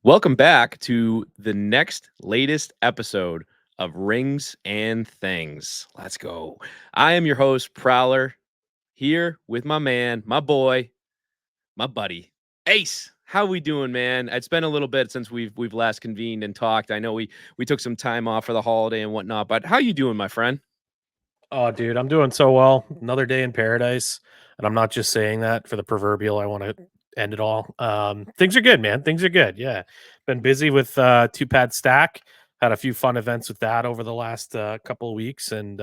Welcome back to the next latest episode of Rings and Things. Let's go. I am your host, Prowler, here with my man, my boy, my buddy, Ace. How we doing, man? It's been a little bit since we've last convened and talked. I know we took some time off for the holiday and whatnot, but how you doing, my friend? Oh, dude, I'm doing so well. Another day in paradise. And I'm not just saying that for the proverbial. I want to end it all. Things are good, man. Things are good. Yeah. Been busy with two pad stack. Had a few fun events with that over the last couple of weeks. And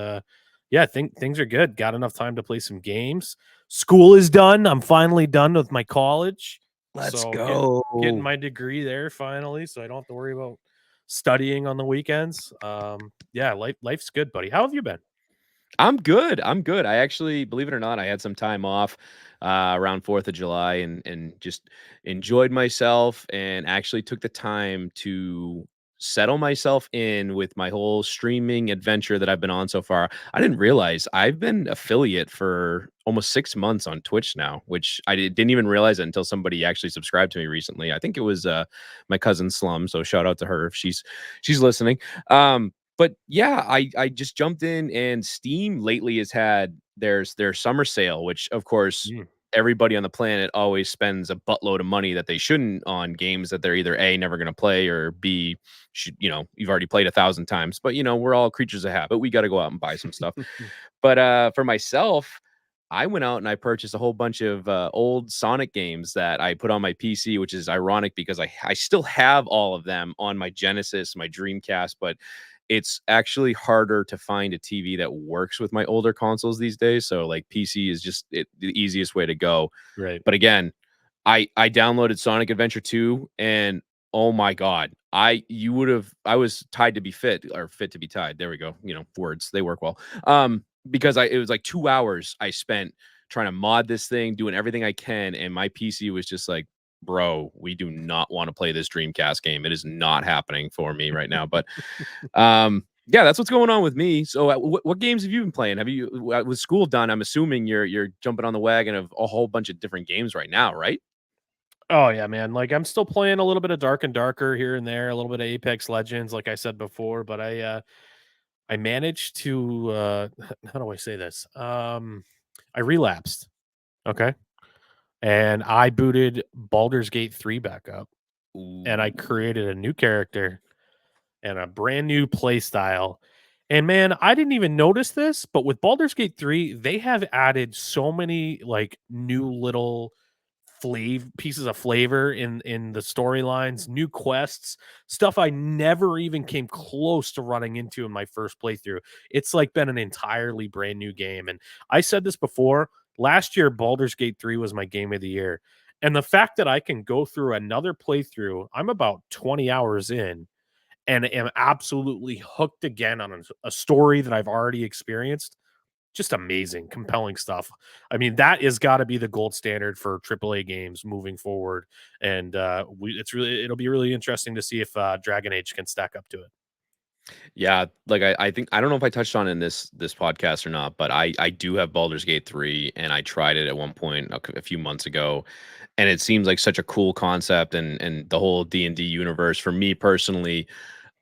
yeah, I think things are good. Got enough time to play some games. School is done. I'm finally done with my college. Let's So getting go. my degree there finally. So I don't have to worry about studying on the weekends. Yeah, life's good, buddy. How have you been? I'm good. I'm good. I actually, believe it or not, I had some time off around 4th of July and just enjoyed myself and actually took the time to settle myself in with my whole streaming adventure that I've been on so far. I didn't realize I've been affiliate for almost 6 months on Twitch now, which didn't even realize it until somebody actually subscribed to me recently. I think it was my cousin Slum. So shout out to her if she's listening. But yeah, I just jumped in, and Steam lately has had their summer sale, which of course Mm. everybody on the planet always spends a buttload of money that they shouldn't on games that they're either A, never going to play, or B, you've already played 1,000 times. But we're all creatures of habit. We got to go out and buy some stuff. But for myself, I went out and I purchased a whole bunch of old Sonic games that I put on my PC, which is ironic because I still have all of them on my Genesis, my Dreamcast, but it's actually harder to find a TV that works with my older consoles these days. So like PC is just the easiest way to go. Right. But again, I downloaded Sonic Adventure 2, and oh my god, I was tied to be fit, or fit to be tied. There we go. Words, they work well. Because it was like 2 hours I spent trying to mod this thing, doing everything I can, and my PC was just like, bro, we do not want to play this Dreamcast game. It is not happening for me right now. But yeah, that's what's going on with me. So, what games have you been playing? Have you, with school done? I'm assuming you're jumping on the wagon of a whole bunch of different games right now, right? Oh yeah, man. Like I'm still playing a little bit of Dark and Darker here and there, a little bit of Apex Legends, like I said before, but I managed to how do I say this? I relapsed. Okay. And I booted Baldur's Gate 3 back up and I Ooh. created a new character and a brand new play style. And man, I didn't even notice this, but with Baldur's Gate 3, they have added so many like new little pieces of flavor in the storylines, new quests, stuff I never even came close to running into in my first playthrough. It's like been an entirely brand new game. And I said this before, last year Baldur's Gate 3 was my game of the year. And the fact that I can go through another playthrough, I'm about 20 hours in and am absolutely hooked again on a story that I've already experienced. Just amazing, compelling stuff. I mean, that is got to be the gold standard for AAA games moving forward, and it'll be really interesting to see if Dragon Age can stack up to it. Yeah, like I think I don't know if I touched on in this podcast or not, but I do have Baldur's Gate 3, and I tried it at one point a few months ago, and it seems like such a cool concept, and the whole D&D universe for me personally.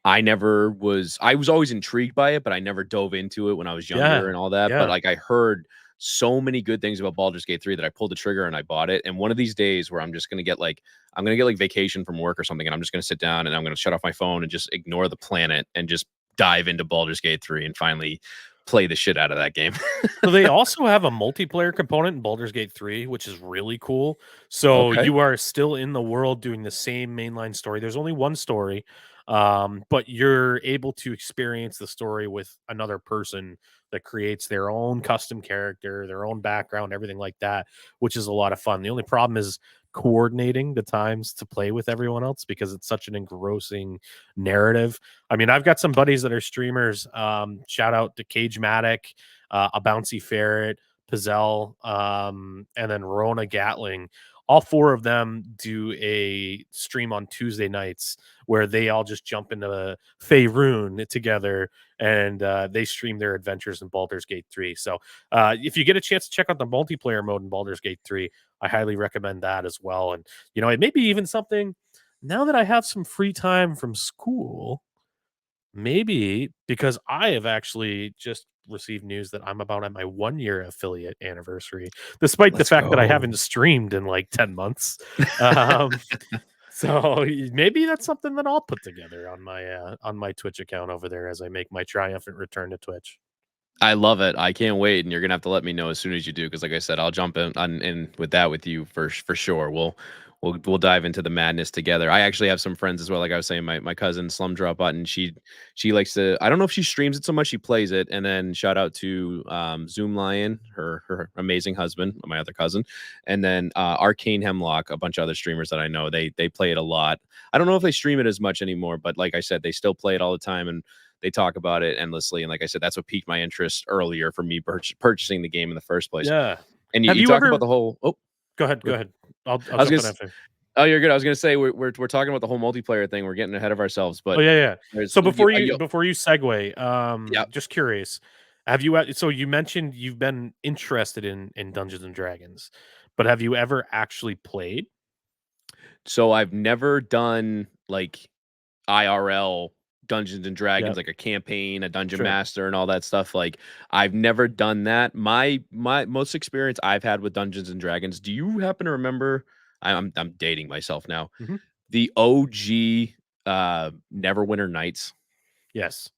I was always intrigued by it, but I never dove into it when I was younger Yeah, and all that. But yeah. like I heard so many good things about Baldur's Gate 3 that I pulled the trigger and I bought it. And one of these days where I'm gonna get like vacation from work or something, and I'm just gonna sit down and I'm gonna shut off my phone and just ignore the planet and just dive into Baldur's Gate 3 and finally play the shit out of that game. So they also have a multiplayer component in Baldur's Gate 3, which is really cool. So Okay. you are still in the world doing the same mainline story. There's only one story, but you're able to experience the story with another person that creates their own custom character, their own background, everything like that, which is a lot of fun. The only problem is coordinating the times to play with everyone else because it's such an engrossing narrative. I mean, I've got some buddies that are streamers. Shout out to Cage Matic, a bouncy ferret, Pizzelle, and then Rona Gatling. All four of them do a stream on Tuesday nights where they all just jump into Faerun together and they stream their adventures in Baldur's Gate 3. So if you get a chance to check out the multiplayer mode in Baldur's Gate 3, I highly recommend that as well. And, you know, it may be even something now that I have some free time from school, maybe because I have actually just received news that I'm about at my 1-year affiliate anniversary, despite the Let's fact that I go. haven't streamed in like 10 months. Um, so maybe that's something that I'll put together on my Twitch account over there as I make my triumphant return to Twitch. I love it. I can't wait, and you're gonna have to let me know as soon as you do, because like I said, I'll jump in with that with you for sure. We'll dive into the madness together. I actually have some friends as well. Like I was saying, my cousin Slum Drop Button. She likes to. I don't know if she streams it so much. She plays it, and then shout out to Zoom Lion, her amazing husband, my other cousin, and then Arcane Hemlock, a bunch of other streamers that I know. They play it a lot. I don't know if they stream it as much anymore, but like I said, they still play it all the time, and they talk about it endlessly. And like I said, that's what piqued my interest earlier for me purchasing the game in the first place. Yeah. And Have you you talk about ever the whole. Oh, go ahead, go go ahead. ahead. I'll I was jump gonna. in after. Oh, you're good. I was gonna say we're talking about the whole multiplayer thing. We're getting ahead of ourselves, Oh but yeah, yeah. there's So yo, before you segue, yeah. just curious, have you so you mentioned you've been interested in Dungeons and Dragons, but have you ever actually played? So I've never done like IRL Dungeons and Dragons, Yep, like a campaign, a dungeon sure. master, and all that stuff. Like I've never done that. My most experience I've had with Dungeons and Dragons. Do you happen to remember? I'm dating myself now. Mhm. The OG Neverwinter Nights. Yes.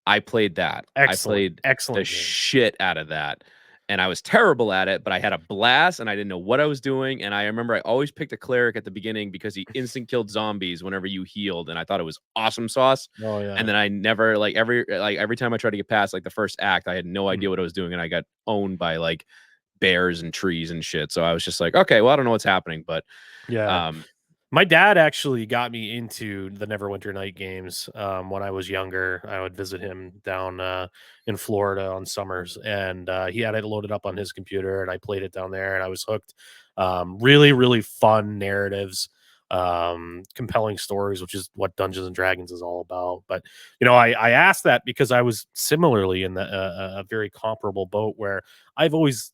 I played that. I Excellent, played the excellent game. shit out of that. And I was terrible at it, but I had a blast and I didn't know what I was doing. And I remember I always picked a cleric at the beginning because he instant killed zombies whenever you healed. And I thought it was awesome sauce. Oh, And yeah. then I never every time I tried to get past like the first act, I had no Mm. idea what I was doing. And I got owned by like bears and trees and shit. So I was just like, okay, well, I don't know what's happening. But Yeah. um My dad actually got me into the Neverwinter Night games, when I was younger. I would visit him down, in Florida on summers, and, he had it loaded up on his computer, and I played it down there, and I was hooked. Really, really fun narratives, compelling stories, which is what Dungeons& and Dragons is all about. But, I asked that because I was similarly in a very comparable boat where I've always,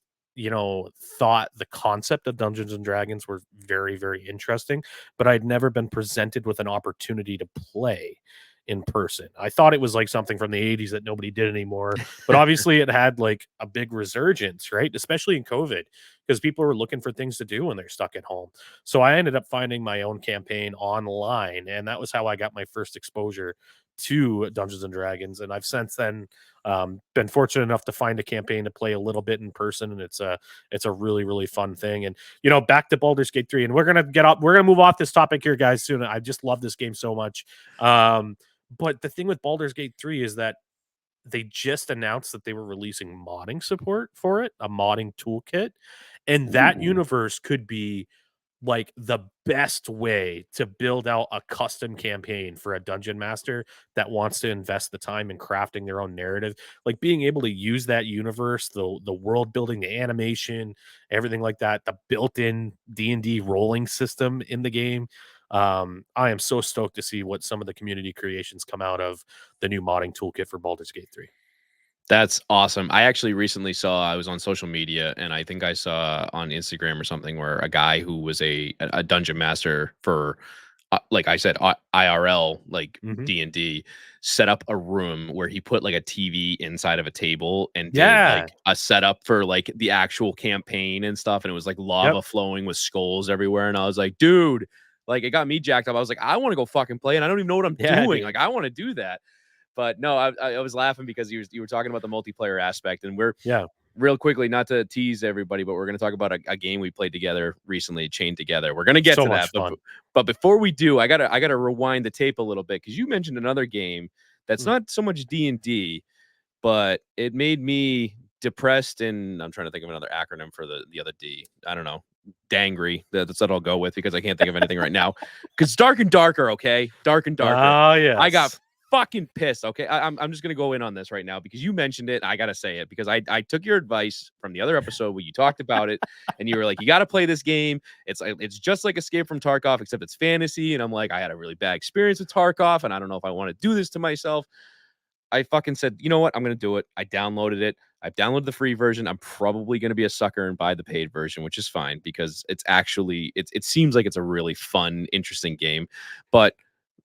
thought the concept of Dungeons& and Dragons were very, very interesting, but I'd never been presented with an opportunity to play in person. I thought it was like something from the 80s that nobody did anymore, but obviously it had like a big resurgence, right? Especially in COVID, because people were looking for things to do when they're stuck at home. So I ended up finding my own campaign online, and that was how I got my first exposure to Dungeons and Dragons. And I've since then been fortunate enough to find a campaign to play a little bit in person, and it's a really really fun thing. And back to Baldur's Gate 3, and we're gonna move off this topic here, guys, soon. I just love this game so much. But the thing with Baldur's Gate 3 is that they just announced that they were releasing modding support for it, a modding toolkit, and that ooh, universe could be like the best way to build out a custom campaign for a dungeon master that wants to invest the time in crafting their own narrative. Like being able to use that universe, the world building, the animation, everything like that, the built-in D&D rolling system in the game. I am so stoked to see what some of the community creations come out of the new modding toolkit for Baldur's Gate 3. that's awesome. I actually recently I was on social media and I think I saw on Instagram or something where a guy who was a dungeon master for like I said IRL like Mhm. D&D set up a room where he put like a TV inside of a table and did Yeah. like a setup for like the actual campaign and stuff, and it was like Yep. lava flowing with skulls everywhere, and I was like, dude, like it got me jacked up. I was like, I want to go fucking play and I don't even know what I'm Yeah, doing. Like dude. I want to do that. But no, I was laughing because you were talking about the multiplayer aspect, and we're Yeah. real quickly, not to tease everybody, but we're going to talk about a game we played together recently, Chained Together. We're going to get So to much that, fun. but before we do, I gotta rewind the tape a little bit because you mentioned another game that's Mm. not so much D&D, but it made me depressed, and I'm trying to think of another acronym for the other D. I don't know. Dangry. That's what I'll go with because I can't think of anything right now. Because dark and darker, okay? Dark and darker. Ah, I got yes. fucking pissed. Okay. I'm just gonna go in on this right now because you mentioned it. I gotta say it because I took your advice from the other episode where you talked about it and you were like, you gotta play this game. It's just like Escape from Tarkov, except it's fantasy. And I'm like, I had a really bad experience with Tarkov, and I don't know if I want to do this to myself. I fucking said, you know what? I'm gonna do it. I downloaded it. I've downloaded the free version. I'm probably gonna be a sucker and buy the paid version, which is fine because it's actually it seems like it's a really fun, interesting game. But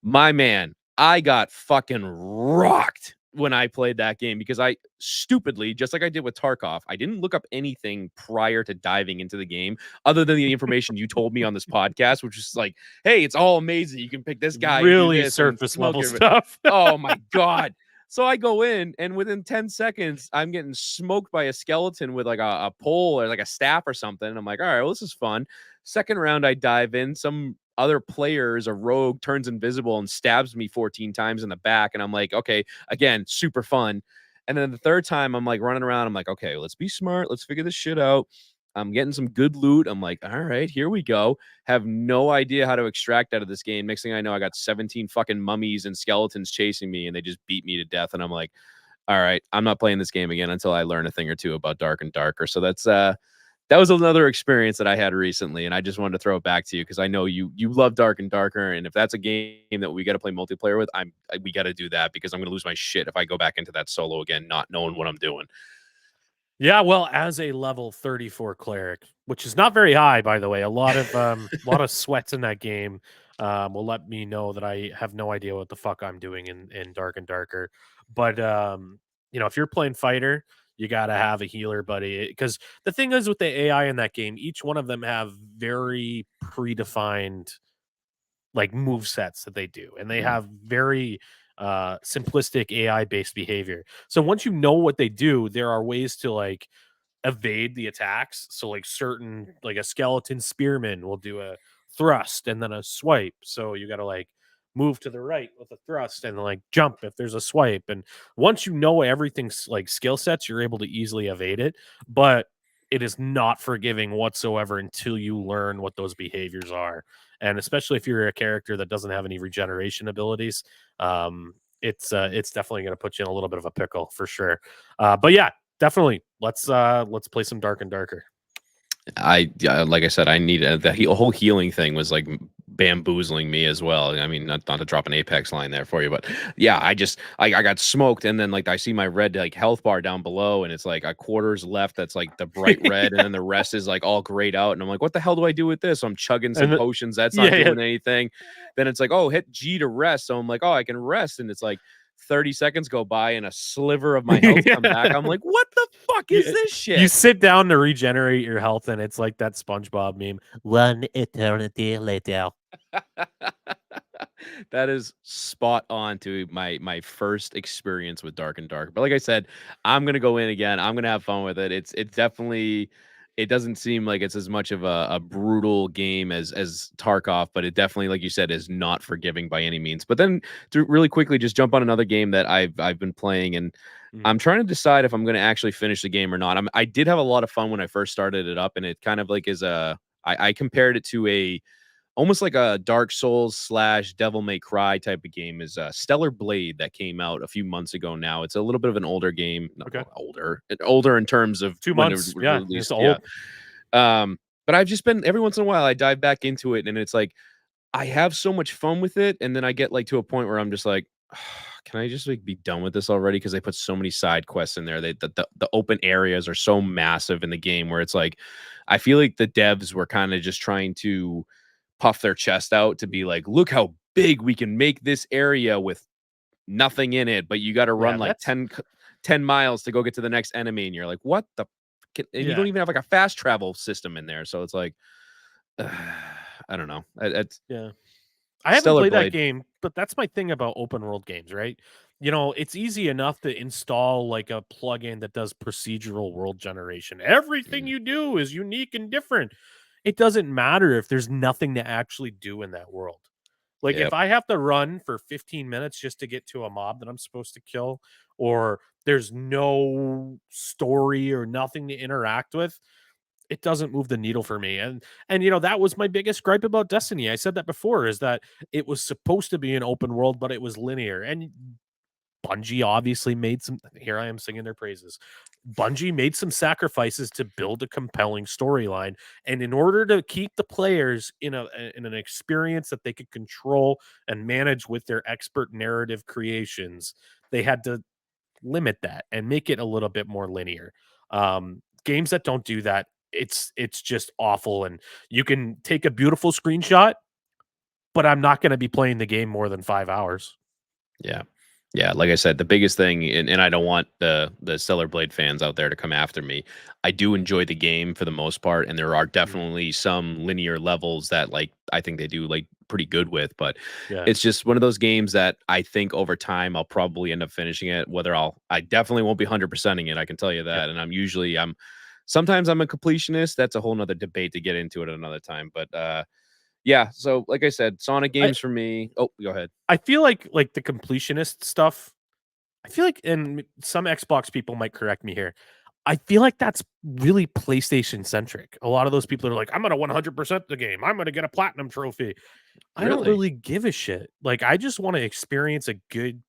my man, I got fucking rocked when I played that game because I stupidly, just like I did with Tarkov, I didn't look up anything prior to diving into the game other than the information you told me on this podcast, which is like, hey, it's all amazing. You can pick this guy and do Really this and surface smoke level it. stuff. Oh my god. So I go in, and within 10 seconds, I'm getting smoked by a skeleton with like a pole or like a staff or something. And I'm like, all right, well, this is fun. Second round, I dive in. Some other players, a rogue, turns invisible and stabs me 14 times in the back. And I'm like, okay, again, super fun. And then the third time, I'm like running around. I'm like, okay, let's be smart. Let's figure this shit out. I'm getting some good loot. I'm like, all right, here we go. Have no idea how to extract out of this game. Next thing I know, I got 17 fucking mummies and skeletons chasing me, and they just beat me to death. And I'm like, all right, I'm not playing this game again until I learn a thing or two about Dark and Darker. So that was another experience that I had recently, and I just wanted to throw it back to you because I know you love Dark and Darker, and if that's a game that we got to play multiplayer with, we got to do that because I'm going to lose my shit if I go back into that solo again, not knowing what I'm doing. Yeah, well, as a level 34 cleric, which is not very high, by the way, a lot of sweats in that game will let me know that I have no idea what the fuck I'm doing in Dark and Darker. But if you're playing fighter, you gotta have a healer, buddy. Because the thing is with the AI in that game, each one of them have very predefined like move sets that they do, and they Mhm. have very simplistic AI based behavior. So once you know what they do, there are ways to like evade the attacks. So like certain like a skeleton spearman will do a thrust and then a swipe. So you got to like move to the right with a thrust and like jump if there's a swipe. And once you know everything's like skill sets, you're able to easily evade it. But it is not forgiving whatsoever until you learn what those behaviors are. And especially if you're a character that doesn't have any regeneration abilities, it's definitely going to put you in a little bit of a pickle for sure. But yeah, definitely. Let's play some Dark and Darker. Like I said, I need the whole healing thing was like bamboozling me as well. I mean, not to drop an Apex line there for you, but yeah, I got smoked, and then like I see my red like health bar down below, and it's like a quarter's left. That's like the bright red, and then the rest is like all grayed out, and I'm like, what the hell do I do with this? So I'm chugging some And potions. That's not yeah, yeah. doing anything. Then it's like, oh, hit G to rest. So I'm like, oh, I can rest, and it's like 30 seconds go by and a sliver of my health come back. I'm like, what the fuck is you, this you shit? sit down to regenerate your health, and it's like that SpongeBob meme. One eternity later. That is spot on to my first experience with Dark and Dark. But like I said, I'm gonna go in again. I'm gonna have fun with it. It's definitely it doesn't seem like it's as much of a brutal game as Tarkov, but it definitely, like you said, is not forgiving by any means. But then to really quickly just jump on another game that I've been playing, and Mm, I'm trying to decide if I'm gonna actually finish the game or not. I did have a lot of fun when I first started it up, and it kind of like is I compared it to a almost like a Dark Souls slash Devil May Cry type of game is Stellar Blade that came out a few months ago now. It's a little bit of an older game, not okay. older in terms of Two when it was months. Yeah, it's released. Yeah. old. But I've just been every once in a while I dive back into it and it's like I have so much fun with it, and then I get like to a point where I'm just like, can I just like be done with this already? Because they put so many side quests in there. The open areas are so massive in the game where it's like I feel like the devs were kind of just trying to puff their chest out to be like, look how big we can make this area with nothing in it, but you got to run Yeah, like that's 10 miles to go get to the next enemy. And you're like, what the? And you don't yeah. even have like a fast travel system in there. So it's like, I don't know. It's Yeah. I haven't Stellar played that Blade. game, but that's my thing about open world games, right? It's easy enough to install like a plugin that does procedural world generation. Everything Mm, you do is unique and different. It doesn't matter if there's nothing to actually do in that world. Like if yep. I have to run for 15 minutes just to get to a mob that I'm supposed to kill, or there's no story or nothing to interact with, it doesn't move the needle for me. And that was my biggest gripe about Destiny. I said that before, is that it was supposed to be an open world, but it was linear. And Bungie obviously made some, here I am singing their praises. Bungie made some sacrifices to build a compelling storyline, and in order to keep the players in an experience that they could control and manage with their expert narrative creations, they had to limit that and make it a little bit more linear. Games that don't do that, it's just awful. And you can take a beautiful screenshot, but I'm not going to be playing the game more than 5 hours. Yeah. Yeah, like I said, the biggest thing, and I don't want the Stellar Blade fans out there to come after me. I do enjoy the game for the most part, and there are Mhm. definitely some linear levels that like I think they do like pretty good with, but Yeah. it's just one of those games that I think over time I'll probably end up finishing it. Whether I definitely won't be 100%ing it, I can tell you Yep. that. And I'm sometimes I'm a completionist. That's a whole nother debate to get into at another time. But yeah, so like I said, Sonic I games for me. Oh, go ahead. I feel like the completionist stuff, I feel like, and some Xbox people might correct me here, I feel like that's really PlayStation centric. A lot of those people are like, "I'm gonna 100% the game. I'm gonna get a platinum trophy." I don't Really? really give a shit. Like, I just wanna experience a good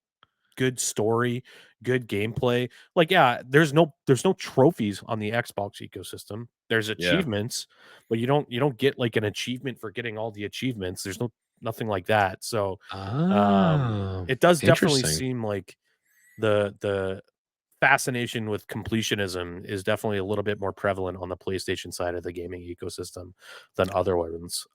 story, good gameplay. Like, yeah, there's no trophies on the Xbox ecosystem. There's Yeah. achievements, but you don't get, like, an achievement for getting all the achievements. There's nothing like that. So, Ah, it does definitely interesting. seem like the fascination with completionism is definitely a little bit more prevalent on the PlayStation side of the gaming ecosystem than other ones.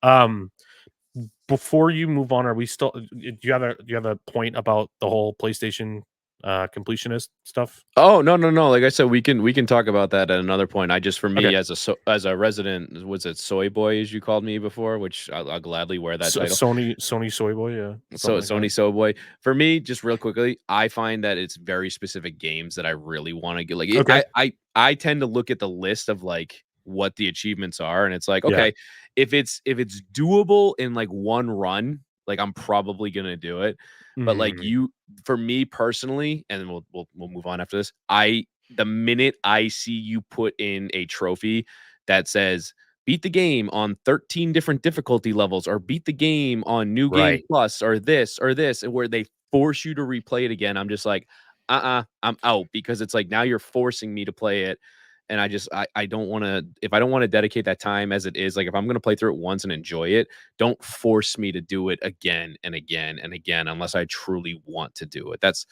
Before you move on, are we still? Do you have a point about the whole PlayStation completionist stuff? Oh, no, no, no, like I said, we can talk about that at another point. I just for Okay, me as a resident, was it soy boy as you called me before, which I'll gladly wear that title. Sony soy boy, yeah, So something like that. Sony Soul Boy. For me, just real quickly, I find that it's very specific games that I really want to get. Like Okay, I tend to look at the list of like what the achievements are, and it's like, yeah, okay, if it's doable in like one run, like I'm probably gonna do it. But like mhm, you, for me personally, and then we'll move on after this. The minute I see you put in a trophy that says beat the game on 13 different difficulty levels or beat the game on new game right. plus or this and where they force you to replay it again, I'm just like I'm out because it's like now you're forcing me to play it. And I don't want to, if I don't want to dedicate that time as it is, like if I'm going to play through it once and enjoy it, don't force me to do it again and again and again unless I truly want to do it. That's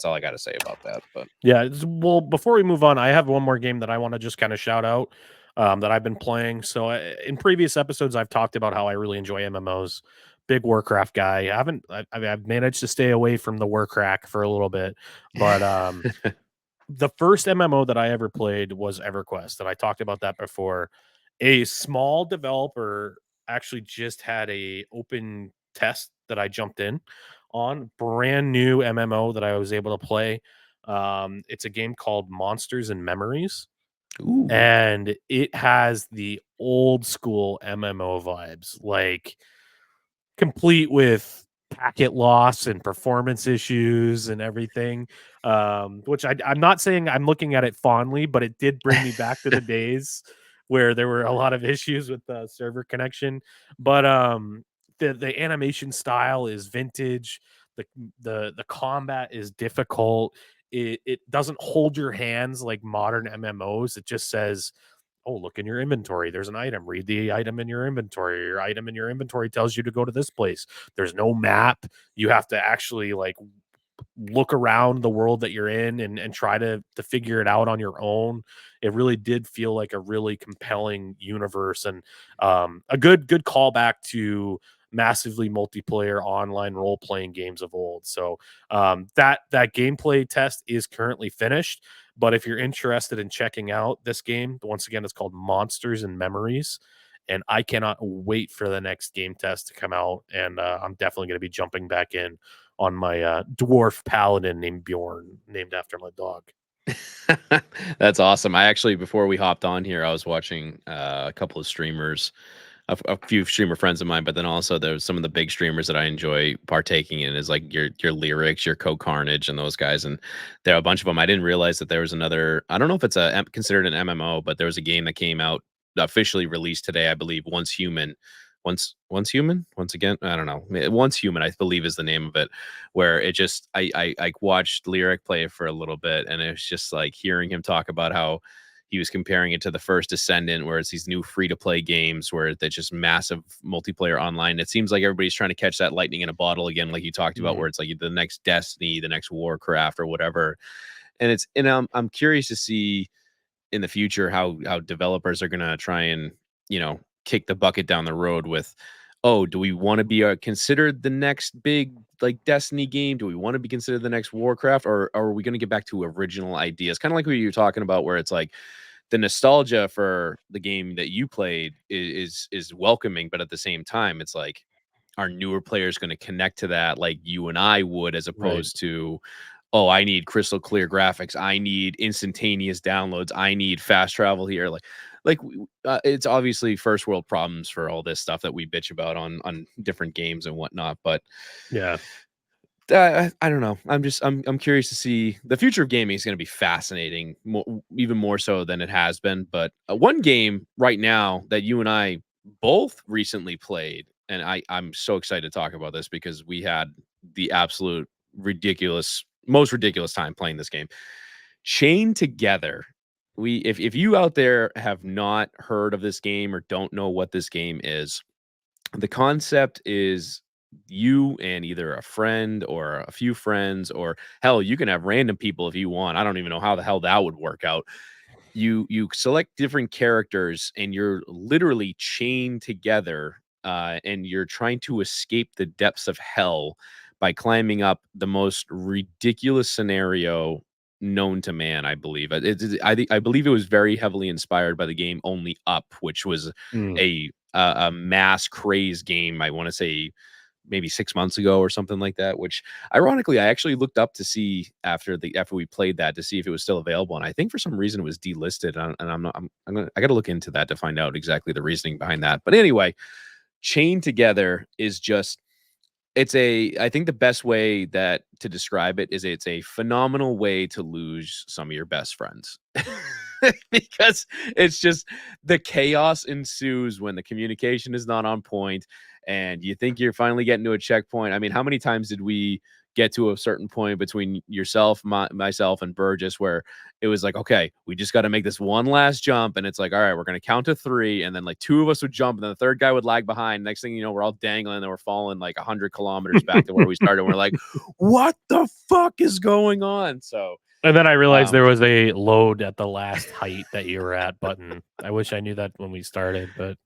all I got to say about that. But Yeah, well, before we move on, I have one more game that I wanna just kinda shout out, that I've been playing. So, in previous episodes, I've talked about how I really enjoy MMOs. Big Warcraft guy. I've managed to stay away from the Warcraft for a little bit, but, the first MMO that I ever played was EverQuest, and I talked about that before. A small developer actually just had a open test that I jumped in on, brand new MMO that I was able to play. It's a game called Monsters and Memories, ooh, and it has the old school MMO vibes, like complete with packet loss and performance issues and everything. Which I'm not saying I'm looking at it fondly, but it did bring me back to the days where there were a lot of issues with the server connection. But the animation style is vintage. The combat is difficult. It doesn't hold your hands like modern MMOs. It just says, oh, look in your inventory. There's an item. Read the item in your inventory. Your item in your inventory tells you to go to this place. There's no map. You have to actually like look around the world that you're in and try to figure it out on your own. It really did feel like a really compelling universe and a good callback to massively multiplayer online role playing games of old. So that gameplay test is currently finished. But if you're interested in checking out this game, once again, it's called Monsters and Memories. And I cannot wait for the next game test to come out. And I'm definitely going to be jumping back in on my dwarf paladin named Bjorn, named after my dog. that's awesome. I actually, before we hopped on here, I was watching a couple of streamers, a few streamer friends of mine, but then also there's some of the big streamers that I enjoy partaking in is like your lyrics, your Co Carnage, and those guys. And there are a bunch of them. I didn't realize that there was another. I don't know if it's considered an MMO, but there was a game that came out officially released today, I believe. Once Human, once human, once again. I don't know. Once Human, I believe, is the name of it. Where it just I watched Lyric play for a little bit, and it was just like hearing him talk about how he was comparing it to the first Descendant, where it's these new free to play games where they're just massive multiplayer online. It seems like everybody's trying to catch that lightning in a bottle again, like you talked about, Mhm. where it's like the next Destiny, the next Warcraft, or whatever. and I'm curious to see in the future how developers are gonna try and, kick the bucket down the road with, "Oh, do we wanna be, considered the next big, like, Destiny game? Do we wanna be considered the next Warcraft, or are we gonna get back to original ideas?" Kinda like what you're talking about where it's like, the nostalgia for the game that you played is welcoming, but at the same time, it's like, are newer players gonna connect to that like you and I would as Right. opposed to, "Oh, I need crystal clear graphics. I need instantaneous downloads. I need fast travel here." It's obviously first world problems for all this stuff that we bitch about on different games and whatnot, but Yeah. I don't know. I'm curious to see the future of gaming is going to be fascinating, even more so than it has been. But one game right now that you and I both recently played, and I'm so excited to talk about this because we had the absolute most ridiculous time playing this game. Chained Together. If you out there have not heard of this game or don't know what this game is, the concept is you and either a friend or a few friends, or hell, you can have random people if you want. I don't even know how the hell that would work out. You select different characters and you're literally chained together, and you're trying to escape the depths of hell by climbing up the most ridiculous scenario known to man, I believe. I believe it was very heavily inspired by the game Only Up, which was Mm. a mass craze game, I want to say maybe 6 months ago or something like that, which ironically, I actually looked up to see after we played that to see if it was still available, and I think for some reason it was delisted, and I'm not I gotta look into that to find out exactly the reasoning behind that. But anyway, Chained Together is just I think the best way that to describe it is it's a phenomenal way to lose some of your best friends. Because it's just the chaos ensues when the communication is not on point and you think you're finally getting to a checkpoint. I mean, how many times did we get to a certain point between yourself, myself, and Burgess where it was like, okay, we just got to make this one last jump. And it's like, all right, we're going to count to three. And then like two of us would jump, and then the third guy would lag behind. Next thing you know, we're all dangling and we're falling like 100 kilometers back to where we started. And we're like, what the fuck is going on? So, And then I realized um, there was a load at the last height that you were at button. I wish I knew that when we started, but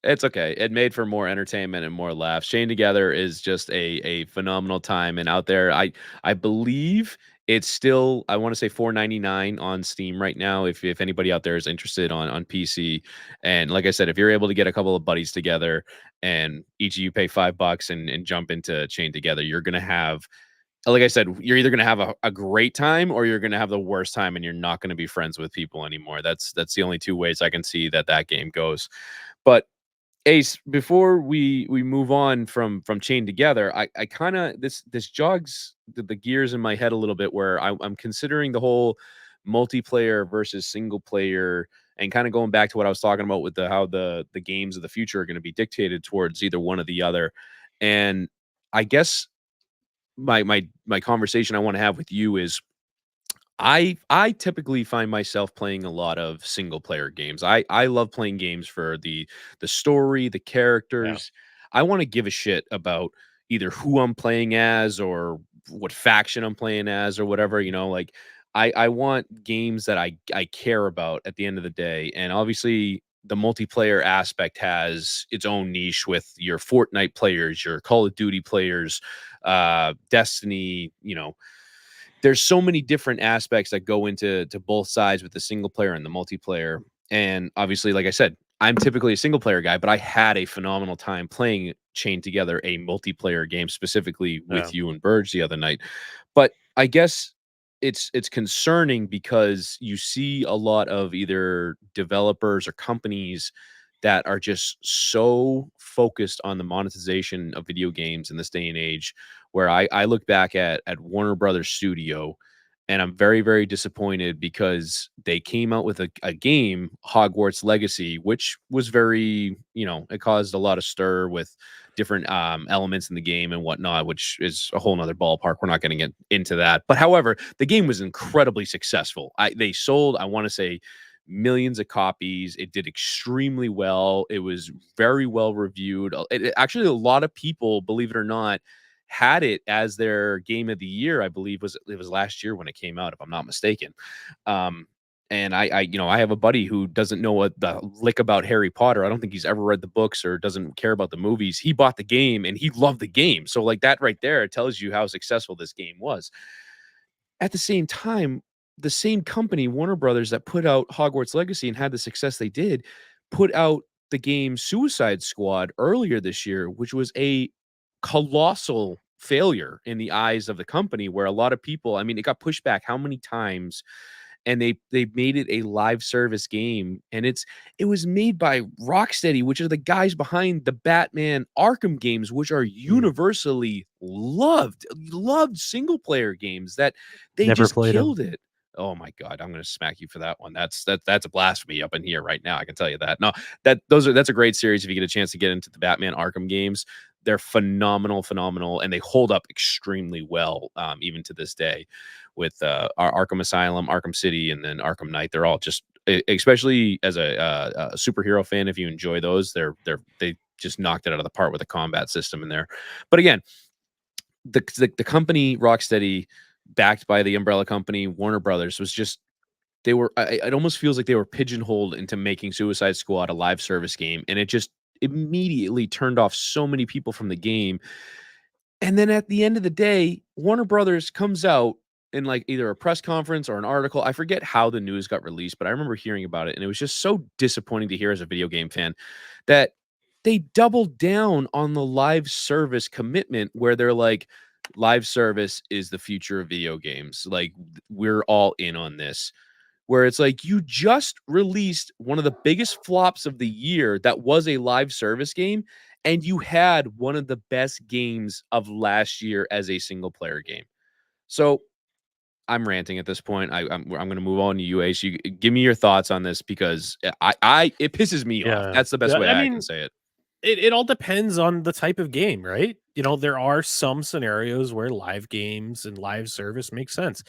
it's okay. It made for more entertainment and more laughs. Chained Together is just a phenomenal time, and out there, I believe it's still I want to say 4.99 on Steam right now. If anybody out there is interested on PC, and like I said, if you're able to get a couple of buddies together and each of you pay $5 and jump into Chained Together, you're gonna have like I said, you're either gonna have a great time or you're gonna have the worst time, and you're not gonna be friends with people anymore. That's the only two ways I can see that game goes. But Ace, before we move on from Chained Together, I kind of this jogs the gears in my head a little bit where I'm considering the whole multiplayer versus single player and kind of going back to what I was talking about with how the games of the future are going to be dictated towards either one or the other. And I guess my conversation I want to have with you is I typically find myself playing a lot of single player games. I love playing games for the story, the yeah. characters. I want to give a shit about either who I'm playing as or what faction I'm playing as or whatever, like I want games that I care about at the end of the day. And obviously the multiplayer aspect has its own niche with your Fortnite players, your Call of Duty players, Destiny, there's so many different aspects that go into both sides with the single player and the multiplayer. And obviously, like I said, I'm typically a single player guy, but I had a phenomenal time playing Chained Together, a multiplayer game, specifically Yeah. with you and Burge the other night. But I guess it's concerning because you see a lot of either developers or companies that are just so focused on the monetization of video games in this day and age where I look back at Warner Brothers Studio and I'm very, very disappointed because they came out with a game, Hogwarts Legacy, which was very, it caused a lot of stir with different elements in the game and whatnot, which is a whole nother ballpark. We're not going to get into that. But however, the game was incredibly successful. They sold, I want to say, millions of copies. It did extremely well. It was very well reviewed. Actually, a lot of people, believe it or not, had it as their game of the year. I believe it was last year when it came out, if I'm not mistaken. Um, and I have a buddy who doesn't know what the lick about Harry Potter. I don't think he's ever read the books or doesn't care about the movies. He bought the game and he loved the game. So like that right there, it tells you how successful this game was. At the same time, the same company, Warner Brothers, that put out Hogwarts Legacy and had the success they did, put out the game Suicide Squad earlier this year, which was a colossal failure in the eyes of the company, where a lot of people, I mean, it got pushed back how many times, and they made it a live service game, and it was made by Rocksteady, which are the guys behind the Batman Arkham games, which are Mm. universally loved single player games that they Never just played them. killed it. Oh my god, I'm gonna smack you for that one. That's a blasphemy up in here right now. I can tell you that. No, that's a great series if you get a chance to get into the Batman Arkham games. They're phenomenal, and they hold up extremely well, even to this day, with our Arkham Asylum, Arkham City, and then Arkham Knight. They're all just, especially as a superhero fan, if you enjoy those, they just knocked it out of the park with the combat system in there. But again, the company Rocksteady, backed by the umbrella company Warner Brothers, was just, they were, it almost feels like they were pigeonholed into making Suicide Squad a live service game, and it just immediately turned off so many people from the game. And then at the end of the day, Warner Brothers comes out in like either a press conference or an article. I forget how the news got released, but I remember hearing about it. And it was just so disappointing to hear as a video game fan that they doubled down on the live service commitment, where they're like, live service is the future of video games. Like, we're all in on this. Where it's like, you just released one of the biggest flops of the year that was a live service game, and you had one of the best games of last year as a single player game. So I'm ranting at this point. I'm going to move on to you, Ace. You give me your thoughts on this, because it pisses me off. Yeah. That's the best Yeah, way I I can mean, say it. it all depends on the type of game, right? There are some scenarios where live games and live service makes sense.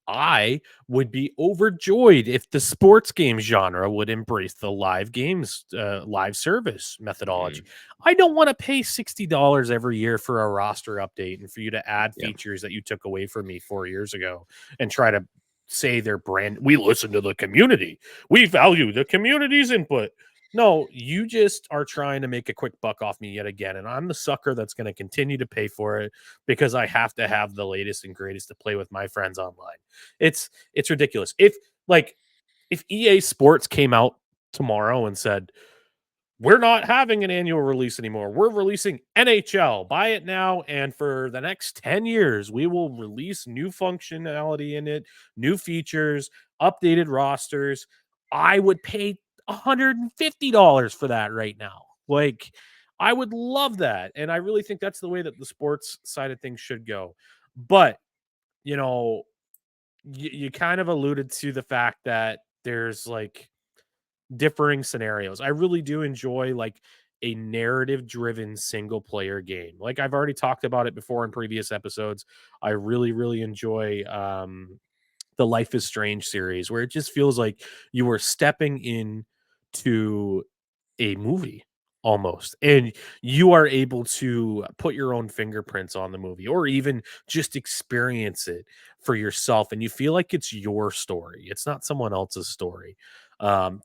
I would be overjoyed if the sports game genre would embrace the live games, live service methodology. Mhm. I don't want to pay $60 every year for a roster update and for you to add Yeah. features that you took away from me 4 years ago and try to say their brand. We listen to the community. We value the community's input. No, you just are trying to make a quick buck off me yet again, and I'm the sucker that's going to continue to pay for it because I have to have the latest and greatest to play with my friends online. It's ridiculous. If EA Sports came out tomorrow and said, we're not having an annual release anymore. We're releasing NHL. Buy it now. And for the next 10 years, we will release new functionality in it, new features, updated rosters. I would pay $150 for that right now. Like, I would love that. And I really think that's the way that the sports side of things should go. But, you know, you kind of alluded to the fact that there's like differing scenarios. I really do enjoy like a narrative driven single player game. Like I've already talked about it before in previous episodes. I really enjoy the Life is Strange series, where it just feels like you were stepping in to a movie almost, and you are able to put your own fingerprints on the movie or even just experience it for yourself, and you feel like it's your story, it's not someone else's story.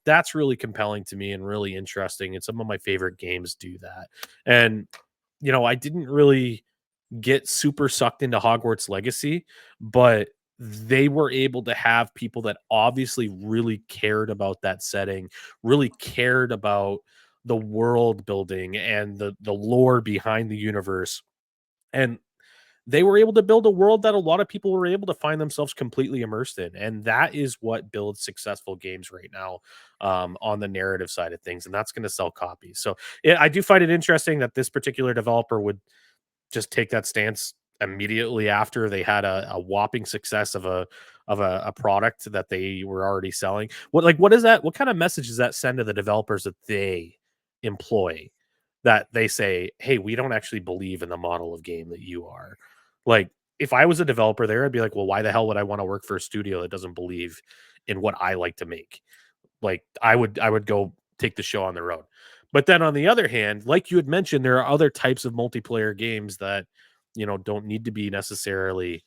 That's really compelling to me and really interesting, and some of my favorite games do that. And I didn't really get super sucked into Hogwarts Legacy, but they were able to have people that obviously really cared about that setting, really cared about the world building and the lore behind the universe. And they were able to build a world that a lot of people were able to find themselves completely immersed in. And that is what builds successful games right now, on the narrative side of things. And that's going to sell copies. So I do find it interesting that this particular developer would just take that stance immediately after they had a whopping success of a product that they were already selling. What is that? What kind of message does that send to the developers that they employ? That they say, hey, we don't actually believe in the model of game that you are. Like, if I was a developer there, I'd be like, well, why the hell would I want to work for a studio that doesn't believe in what I like to make? Like, I would go take the show on the road. But then on the other hand, like you had mentioned, there are other types of multiplayer games that don't need to be necessarily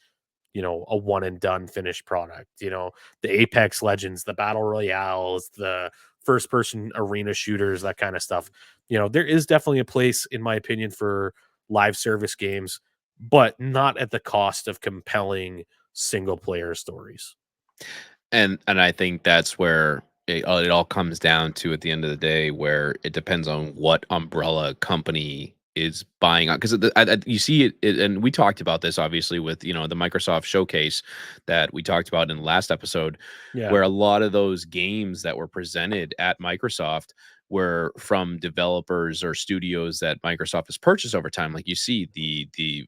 a one and done finished product. The Apex Legends, the battle royales, the first person arena shooters, that kind of stuff. There is definitely a place, in my opinion, for live service games, but not at the cost of compelling single player stories. And I think that's where it all comes down to at the end of the day, where it depends on what umbrella company is buying on. Because you see it, and we talked about this obviously with the Microsoft showcase that we talked about in the last episode, Yeah. where a lot of those games that were presented at Microsoft were from developers or studios that Microsoft has purchased over time. Like you see the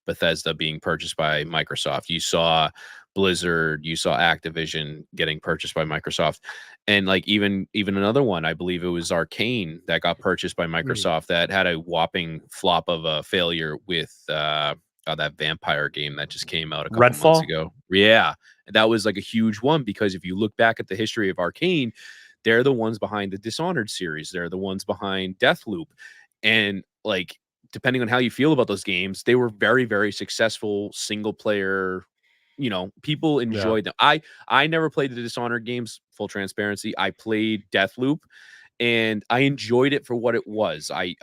Bethesda being purchased by Microsoft. You saw Blizzard, you saw Activision getting purchased by Microsoft. And like even another one, I believe it was Arcane that got purchased by Mm. Microsoft that had a whopping flop of a failure with that vampire game that just came out a couple months Redfall. ago. Yeah. That was like a huge one because if you look back at the history of Arcane, they're the ones behind the Dishonored series. They're the ones behind Deathloop. And like depending on how you feel about those games, they were very, very successful single player. People Yeah. enjoyed them. I never played the Dishonored games, full transparency. I played Deathloop and I enjoyed it for what it was. I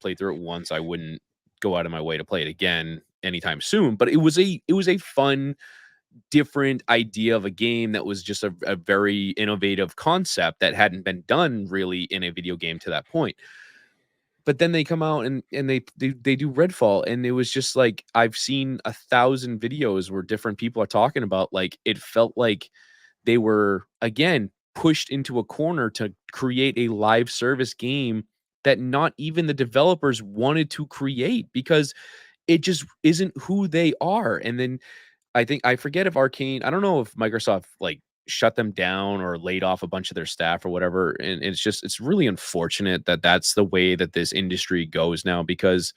played through it once. I wouldn't go out of my way to play it again anytime soon, but it was a fun, different idea of a game that was just a very innovative concept that hadn't been done really in a video game to that point. But then they come out and they do Redfall, and it was just like I've seen 1,000 videos where different people are talking about, like, it felt like they were, again, pushed into a corner to create a live service game that not even the developers wanted to create because it just isn't who they are. And then I think I forget if Arcane, I don't know if Microsoft, like, shut them down or laid off a bunch of their staff or whatever, and it's really unfortunate that that's the way that this industry goes now because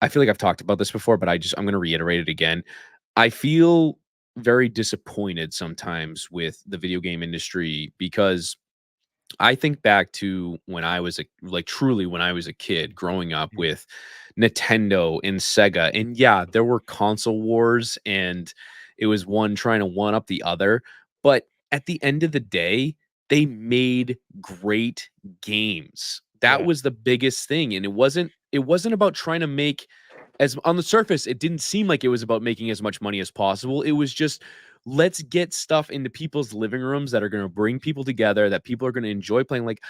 I feel like I've talked about this before, but I'm gonna reiterate it again. I feel very disappointed sometimes with the video game industry because I think back to when I was truly when I was a kid growing up Mm. with Nintendo and Sega. And yeah, there were console wars and it was one trying to one up the other. But at the end of the day, they made great games. That Yeah. was the biggest thing. And it wasn't about trying to make as on the surface, it didn't seem like it was about making as much money as possible. It was just let's get stuff into people's living rooms that are going to bring people together, that people are going to enjoy playing. Like,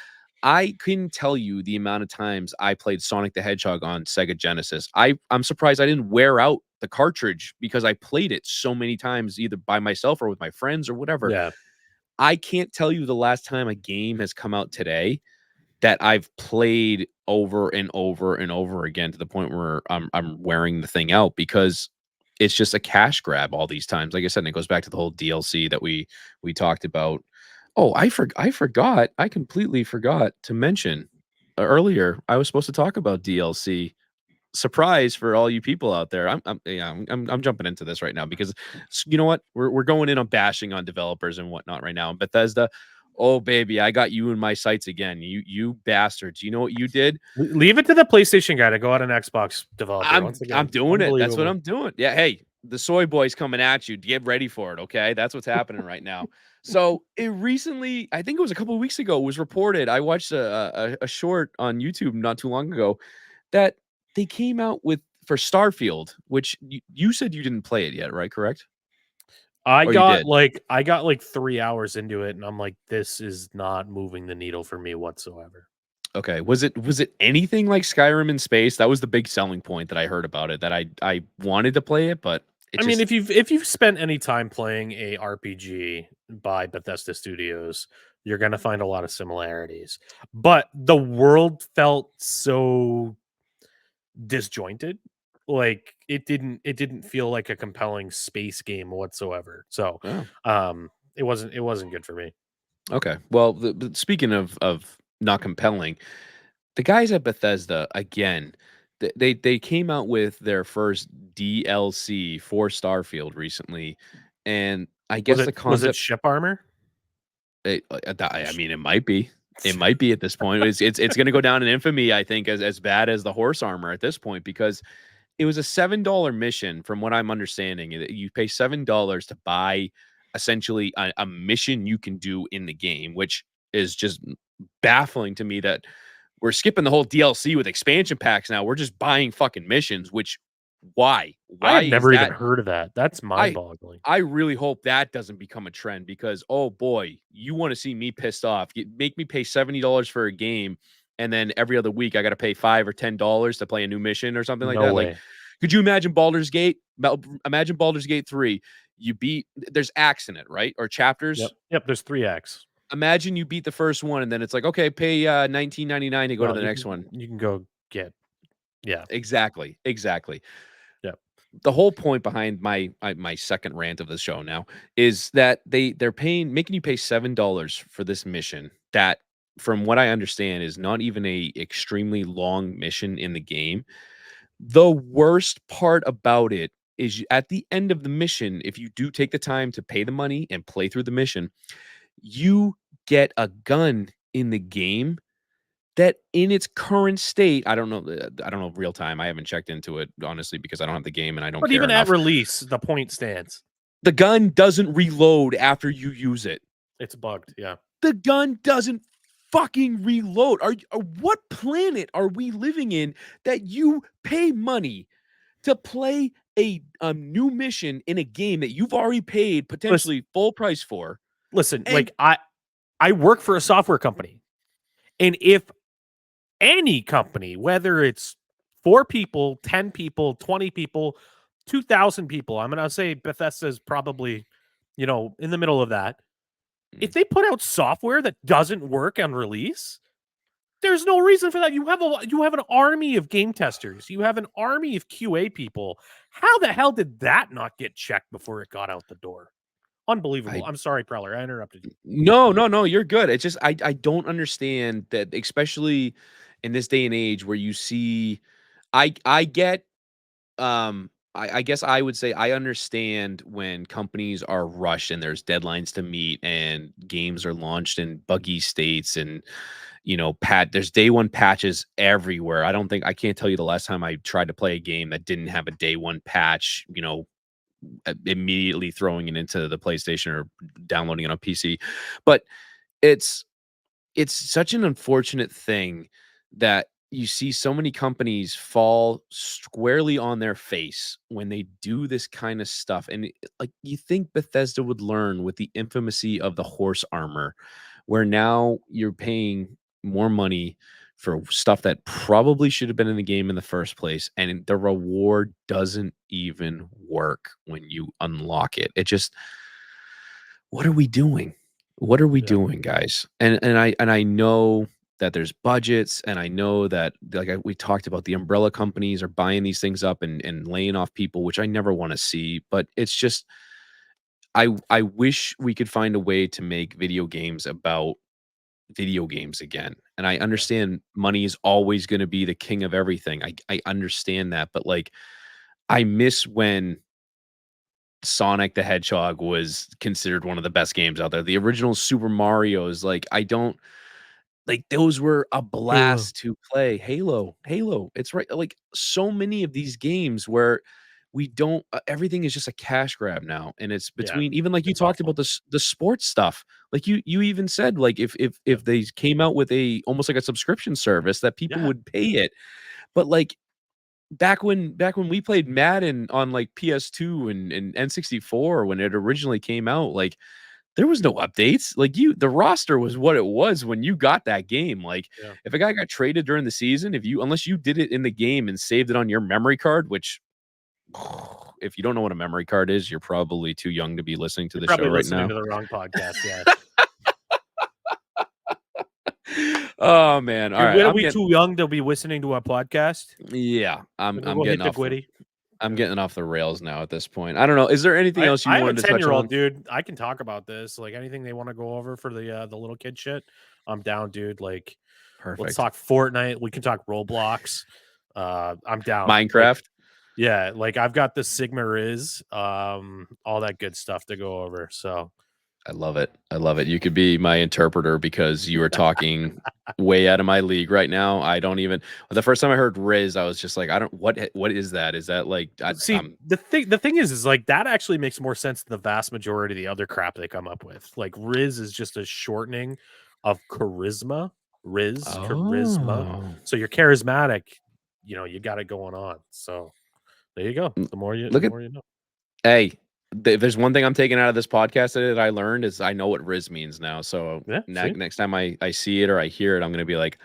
I couldn't tell you the amount of times I played Sonic the Hedgehog on Sega Genesis. I'm surprised I didn't wear out the cartridge because I played it so many times, either by myself or with my friends or whatever. Yeah. I can't tell you the last time a game has come out today that I've played over and over and over again to the point where I'm wearing the thing out because it's just a cash grab all these times. Like I said, and it goes back to the whole DLC that we talked about. Oh, I forgot. I completely forgot to mention earlier. I was supposed to talk about DLC. Surprise for all you people out there. I'm jumping into this right now because you know what? We're going in on bashing on developers and whatnot right now. And Bethesda, oh baby, I got you in my sights again. You bastards. You know what you did? Leave it to the PlayStation guy to go out an Xbox developer I'm once I'm again. doing it. That's what Unbelievable. I'm doing. Yeah, hey, the soy boy's coming at you. Get ready for it, okay? That's what's happening right now. So it recently, I think it was a couple of weeks ago, was reported. I watched a short on YouTube not too long ago that they came out with for Starfield, which you said you didn't play it yet, right? Correct? I Or you got did? like I got like 3 hours into it and I'm like, this is not moving the needle for me whatsoever. Okay. Was it anything like Skyrim in space? That was the big selling point that I heard about it. That I wanted to play it, but it I mean, just if you've spent any time playing a RPG by Bethesda Studios, you're gonna find a lot of similarities. But the world felt so disjointed. Like it didn't feel like a compelling space game whatsoever. So oh, it wasn't good for me. okay. Well, speaking of not compelling, the guys at Bethesda again, they came out with their first DLC for Starfield recently, and I Was guess it the was it concept. ship armor? I mean, it might be. It might be at this point. It's going to go down in infamy, I think, as bad as the horse armor at this point because it was a $7 mission from what I'm understanding. You pay $7 to buy essentially a mission you can do in the game, which is just baffling to me that we're skipping the whole DLC with expansion packs now. We're just buying fucking missions, which why? I Why had is never even that? heard of that. That's I mind-boggling. I really hope that doesn't become a trend because oh boy, you want to see me pissed off. Make me pay $70 for a game and then every other week I got to pay 5 or $10 to play a new mission or something like No that. Like way. could you imagine Baldur's Gate? Imagine Baldur's Gate 3. You beat there's acts in it, right? Or Yep. chapters. Yep, there's 3 acts. Imagine you beat the first one and then it's like, okay, pay 19.99 to go to No, the next one. you can go get yeah. Exactly. Exactly. Yep. The whole point behind my second rant of the show now is that they're making you pay $7 for this mission that from what I understand is not even a extremely long mission in the game. The worst part about it is at the end of the mission, if you do take the time to pay the money and play through the mission, you get a gun in the game that in its current state, I don't know real time. I haven't checked into it honestly because I don't have the game and I don't But care even at enough. release, the point stands. The gun doesn't reload after you use it. It's bugged, yeah. The gun doesn't fucking reload. What planet are we living in that you pay money to play a new mission in a game that you've already paid Listen potentially full price for? listen, And like, I work for a software company, and if any company, whether it's 4 people, 10 people, 20 people, 2,000 people, I'm gonna say Bethesda's probably, in the middle of that. If mm, they put out software that doesn't work on release, there's no reason for that. You have an army of game testers. You have an army of QA people. How the hell did that not get checked before it got out the door? Unbelievable. I I'm sorry, Prowler. I interrupted you. no, no, no, you're good. It's just I don't understand that, especially in this day and age where you see I get I guess I would say I understand when companies are rushed and there's deadlines to meet and games are launched in buggy states and there's day one patches everywhere. I can't tell you the last time I tried to play a game that didn't have a day one patch, immediately throwing it into the PlayStation or downloading it on PC. But it's it's such an unfortunate thing that you see so many companies fall squarely on their face when they do this kind of stuff. And like you think Bethesda would learn with the infamousy of the horse armor, where now you're paying more money for stuff that probably should have been in the game in the first place. And the reward doesn't even work when you unlock it. It just, what are we doing? What are we Yeah. doing, guys? And I know that there's budgets, and I know that we talked about the umbrella companies are buying these things up and laying off people, which I never want to see. But it's just I wish we could find a way to make video games about video games again. And I Yeah. understand money is always going to be the king of everything. I understand that, but like I miss when Sonic the Hedgehog was considered one of the best games out there. The original Super Mario's, like, I don't like, those were a Halo. blast to play. Halo, it's right like, so many of these games where we don't everything is just a cash grab now, and it's Yeah. between even like you It's talked awful. about the sports stuff. Like, you even said, like, Yep. if they came out with a almost like a subscription service that people Yeah. would pay it, but, like, back when we played Madden on, like, PS2 and N64 when it originally came out, like, there was no updates. Like, the roster was what it was when you got that game. Like, Yeah. if a guy got traded during the season, if you unless you did it in the game and saved it on your memory card, which if you don't know what a memory card is, you're probably too young to be listening to You're the show probably right listening now. to the wrong podcast, yeah. Oh, man. All You're right, I'm literally getting too young to be listening to our podcast. yeah, We're gonna I'm go hit getting the off the Gwitty. I'm Yeah. getting off the rails now at this point. I don't know. Is there anything I else you I have a wanted to touch 10-year-old, on? dude. I can talk about this. Like, anything they wanna go over for the little kid shit, I'm down, dude. Like, let's Perfect. talk Fortnite. We can talk Roblox. I'm down. Like, Minecraft? yeah, like, I've got the Sigma Rizz, all that good stuff to go over, so I love it. I love it. You could be my interpreter because you are talking way out of my league right now. I don't even the first time I heard Rizz, I was just like, I don't what is that? Is that like See, the thing is like that actually makes more sense than the vast majority of the other crap they come up with. Like Riz is just a shortening of charisma, charisma. Oh. So you're charismatic, you got it going on. So there you go. L- The Look at more you know. hey, if there's one thing I'm taking out of this podcast that I learned is I know what Riz means now. So Yeah. See. next time I see it or I hear it, I'm gonna be like,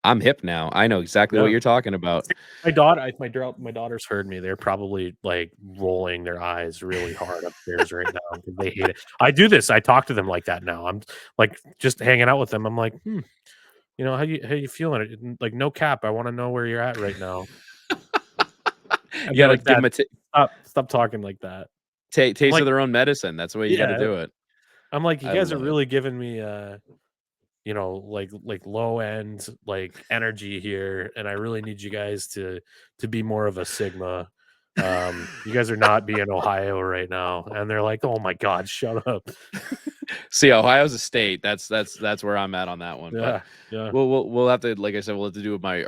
I'm hip now. I know exactly what Yeah. you're talking about. My daughters heard me. They're probably like rolling their eyes really hard upstairs right now because they hate it. I do this. I talk to them like that now. I'm like just hanging out with them. I'm like, how you feeling? Like no cap. I want to know where you're at right now. And You they're gotta like, give Dad, them a stop talking like that. I'm taste of like, their own medicine. That's the way you got to yeah. do it. I'm like, you I guys are love it. really giving me like low end like energy here, and I really need you guys to be more of a Sigma. You guys are not being Ohio right now. And they're like, oh my god, shut up. See, Ohio's a state. That's where I'm at on that one. But Yeah, yeah. we'll have to, like I said, we'll have to do my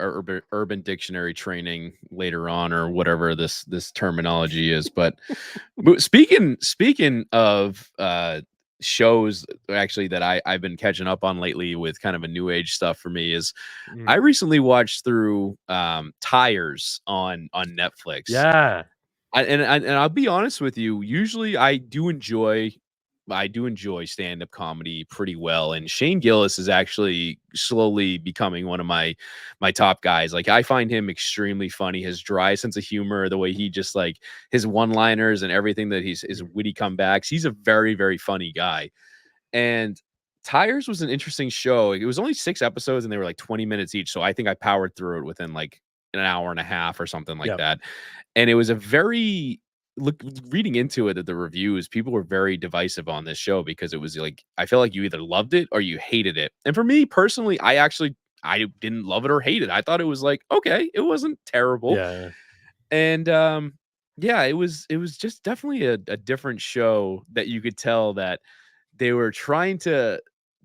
urban dictionary training later on or whatever this terminology is. But speaking of shows actually that I've been catching up on lately with kind of a new age stuff for me is Mm. I recently watched through Tires on Netflix. Yeah. And I'll be honest with you, usually I do enjoy stand-up comedy pretty well, and Shane Gillis is actually slowly becoming one of my top guys. Like, I find him extremely funny, his dry sense of humor, the way he just, like his one-liners and everything that his witty comebacks. He's a very, very funny guy, and Tires was an interesting show. It was only 6 episodes, and they were, like, 20 minutes each, so I think I powered through it within, like, an hour and a half or something like Yeah. that, and it was a very look reading into it at the reviews, people were very divisive on this show because it was like I feel like you either loved it or you hated it. And for me personally, I didn't love it or hate it. I thought it was like, okay, it wasn't terrible. Yeah. And yeah, it was just definitely a different show that you could tell that they were trying to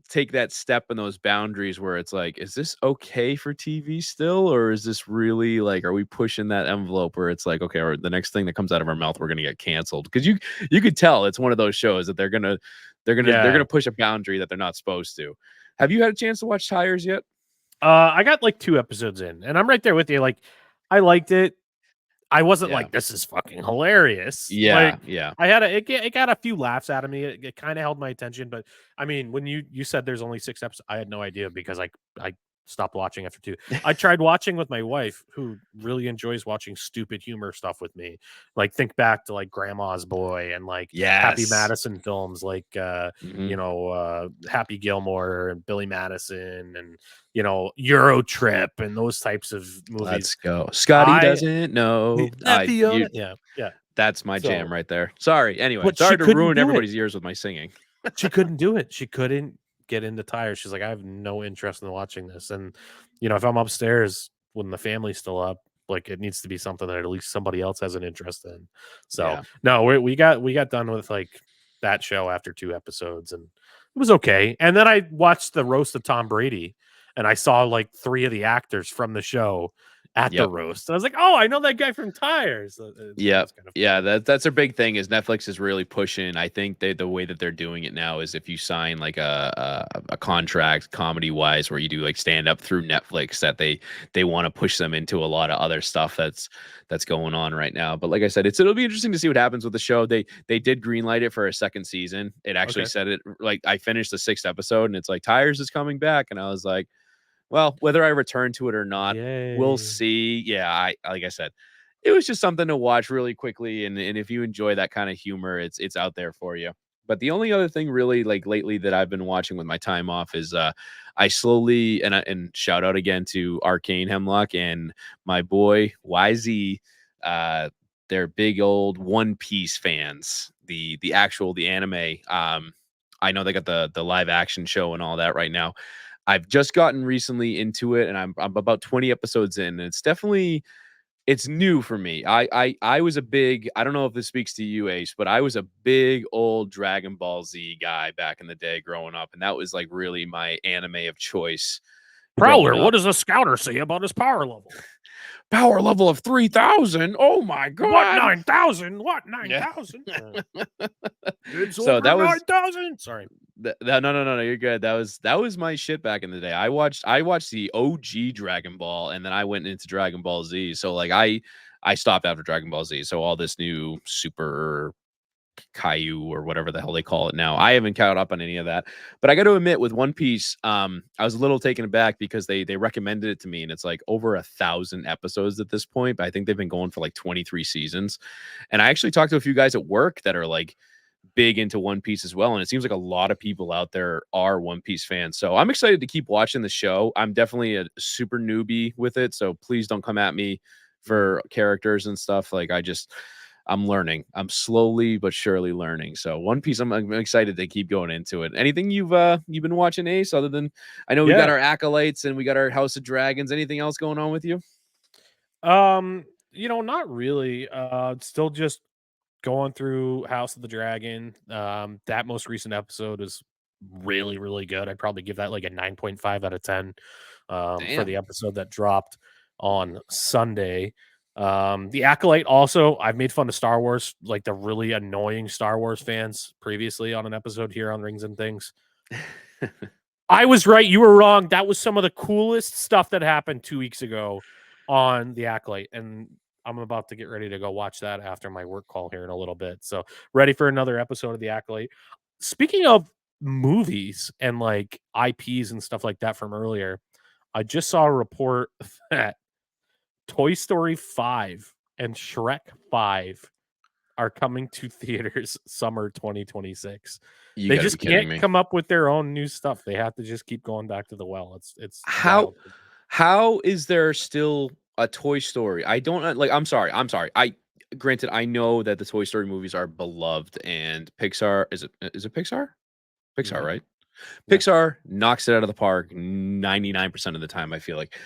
take that step in those boundaries where it's like, is this okay for TV still? Or is this really like, are we pushing that envelope where it's like, okay, or the next thing that comes out of our mouth, we're gonna get canceled? Because you could tell it's one of those shows that they're gonna Yeah. push a boundary that they're not supposed to. Have you had a chance to watch Tires yet? I got like 2 episodes in, and I'm right there with you. Like, I liked it. I wasn't Yeah. like, "This is fucking hilarious." Yeah, Like, yeah. I had it got a few laughs out of me. It kinda held my attention, but, I mean, when you said there's only 6 episodes, I had no idea because I stopped watching after 2. I tried watching with my wife, who really enjoys watching stupid humor stuff with me. Like, think back to, like, Grandma's Boy and, like, Happy Yes. Madison films, like, Mhm. Happy Gilmore and Billy Madison and, Euro Trip and those types of movies. Let's go. Scotty I doesn't know. I you Yeah, yeah. That's my jam So, right there. Sorry. Anyway, but she sorry to couldn't ruin do it. everybody's ears with my singing. She couldn't do it. She couldn't get into Tires. She's like, "I have no interest in watching this." And, if I'm upstairs when the family's still up, like, it needs to be something that at least somebody else has an interest in. So, Yeah. no, we got done with, like, that show after 2 episodes, and it was okay. And then I watched the roast of Tom Brady, and I saw, like, 3 of the actors from the show at the Yep. roast. And I was like, "Oh, I know that guy from Tires." That Yep. was kind of Yeah, funny. that's their big thing is Netflix is really pushing. I think the way that they're doing it now is if you sign like a contract comedy wise where you do like stand up through Netflix that they want to push them into a lot of other stuff that's going on right now. But like I said, it'll be interesting to see what happens with the show. They did greenlight it for a second season. It actually Okay. said it like I finished the 6th episode and it's like Tires is coming back and I was like, well, whether I return to it or not, we'll Yay. see. Yeah, I like I said, it was just something to watch really quickly, and if you enjoy that kind of humor, it's out there for you. But the only other thing really like lately that I've been watching with my time off is I slowly and shout out again to Arcane Hemlock and my boy YZ. Uh, they're big old One Piece fans. The anime. I know they got the live action show and all that right now. I've just gotten recently into it, and I'm about 20 episodes in, and it's definitely It's new for me. I was a big I don't know if this speaks to you, Ace, but I was a big old Dragon Ball Z guy back in the day growing up, and that was like really my anime of choice growing Prowler, what up. does a scouter say about his power level? Power level of 3,000. Oh my What god. 9,000? What Yeah. 9,000? It's So over that was 9,000. Sorry. no, you're good. That was my shit back in the day. I watched the OG Dragon Ball, and then I went into Dragon Ball Z. So like I stopped after Dragon Ball Z. So all this new Super Caillou or whatever the hell they call it now. I haven't caught up on any of that. But I got to admit, with One Piece, I was a little taken aback because they recommended it to me, and it's like over 1,000 episodes at this point. But I think they've been going for like 23 seasons. And I actually talked to a few guys at work that are like big into One Piece as well. And it seems like a lot of people out there are One Piece fans. So I'm excited to keep watching the show. I'm definitely a super newbie with it. So please don't come at me Mhm. for characters and stuff. Like I'm learning. I'm slowly but surely learning. So One Piece, I'm excited to keep going into it. Anything you've been watching, Ace? Other than I know we got Yeah. our acolytes and we got our House of Dragons. Anything else going on with you? Not really. Still just going through House of the Dragon. That most recent episode is really, really good. I'd probably give that like a 9.5 out of 10 for the Damn. episode that dropped on Sunday. The Acolyte also, I've made fun of Star Wars, like the really annoying Star Wars fans previously on an episode here on Rings and Things. I was right. You were wrong. That was some of the coolest stuff that happened 2 weeks ago on The Acolyte. And I'm about to get ready to go watch that after my work call here in a little bit. So, ready for another episode of The Acolyte. Speaking of movies and like IPs and stuff like that from earlier, I just saw a report that Toy Story 5 and Shrek 5 are coming to theaters summer 2026. You They got to be just kidding can't me. come up with their own new stuff. They have to just keep going back to the well. It's How wild. how is there still a Toy Story? I don't like I'm sorry. I granted I know that the Toy Story movies are beloved and Pixar is it Pixar? Pixar, Mhm. right? Yeah. Pixar knocks it out of the park 99% of the time, I feel like.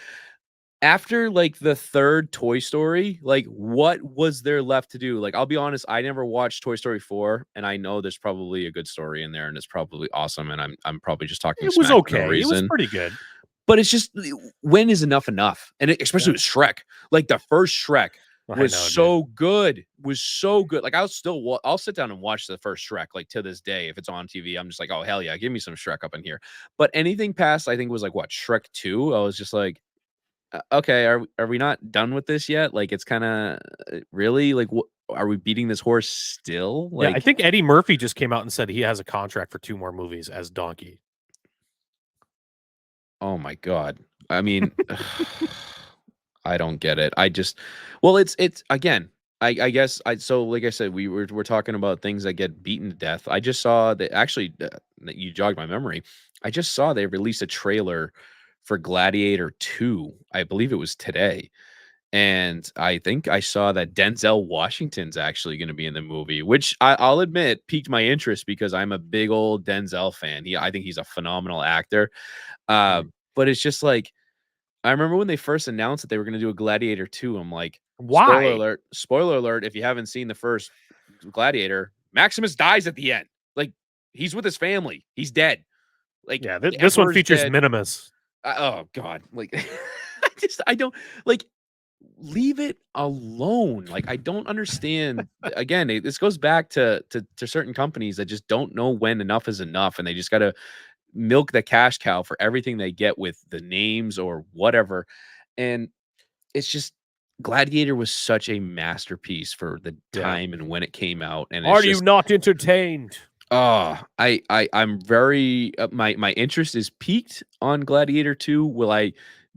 After like the third Toy Story, like what was there left to do? Like I'll be honest, I never watched Toy Story 4 and I know there's probably a good story in there and it's probably awesome and I'm probably just talking It was smack for no okay. It was reason. pretty good. But it's just when is enough enough? And Yeah. especially with Shrek. Like the first Shrek I was know, dude. so good. Was so good. Like I'll sit down and watch the first Shrek like to this day if it's on TV. I'm just like, "Oh hell yeah, give me some Shrek up in here." But anything past I think was like what, Shrek 2, I was just like, Okay, are we not done with this yet? Like it's kind of really like what are we beating this horse still? Yeah, I Like, think Eddie Murphy just came out and said he has a contract for 2 more movies as Donkey. oh my god. I mean, I don't get it. I just well, it's again. I guess so like I said, we're talking about things that get beaten to death. I just saw that actually that you jogged my memory. I just saw they released a trailer for Gladiator 2. I believe it was today. And I think I saw that Denzel Washington's actually going to be in the movie, which I'll admit piqued my interest because I'm a big old Denzel fan. I think he's a phenomenal actor. Uh, Mhm. but it's just like I remember when they first announced that they were going to do a Gladiator 2. I'm like, Why? spoiler alert, if you haven't seen the first Gladiator, Maximus dies at the end. Like he's with his family. He's dead. Like Yeah, the this one emperor's features dead. Minimus. Oh god. Like I don't like leave it alone. Like I don't understand. Again, this goes back to certain companies that just don't know when enough is enough, and they just got to milk the cash cow for everything they get with the names or whatever. And it's just Gladiator was such a masterpiece for the Yeah. time and when it came out, and it's Are you just not entertained? I'm very my interest is peaked on Gladiator 2. Will I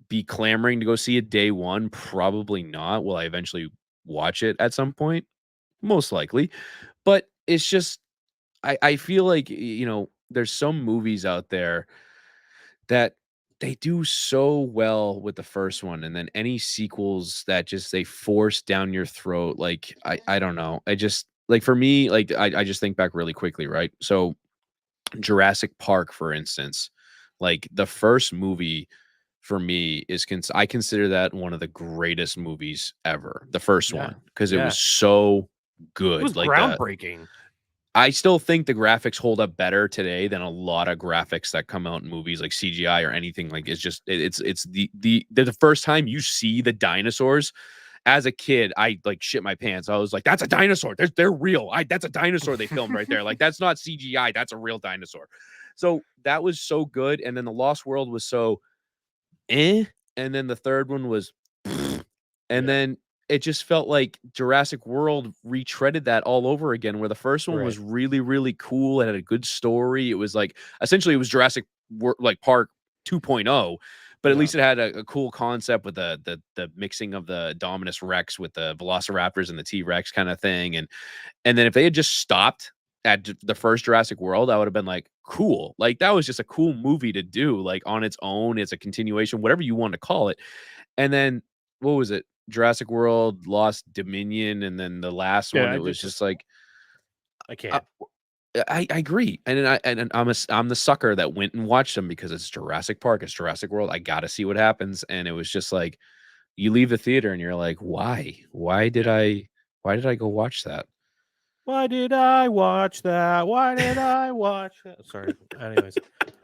be clamoring to go see it day 1? Probably not. Will I eventually watch it at some point? Most likely. But it's just I feel like there's some movies out there that they do so well with the first one and then any sequels that just they force down your throat like I don't know. I just like for me like I just think back really quickly, right? So Jurassic Park, for instance, like the first movie for me is I consider that one of the greatest movies ever. The first Yeah. one, because it Yeah. was so It was good. Like groundbreaking. I still think the graphics hold up better today than a lot of graphics that come out in movies like CGI or anything. Like it's just it's the first time you see the dinosaurs as a kid, I like shit my pants. I was like, that's a dinosaur. They're real. That's a dinosaur they filmed right there. Like that's not CGI. That's a real dinosaur. So that was so good. And then the Lost World was so eh. And then the third one was and Yeah. then it just felt like Jurassic World retreaded that all over again, where the first one Right. was really, really cool. It had a good story. It was like essentially it was like Park 2.0, but at Yeah. least it had a cool concept with the mixing of the Dominus Rex with the Velociraptors and the T Rex kind of thing. And then if they had just stopped at the first Jurassic World, I would have been like, cool. Like that was just a cool movie to do, like on its own. It's a continuation, whatever you want to call it. And then what was it? Jurassic World, Lost Dominion, and then the last Yeah. one, I it was just just like I uh, can't. I agree, and I'm the sucker that went and watched them because it's Jurassic Park, it's Jurassic World. I got to see what happens, and it was just like you leave the theater and you're like, why? Yeah. Why did I go watch that? Why did I watch that? Why did I watch that? Sorry. Anyways,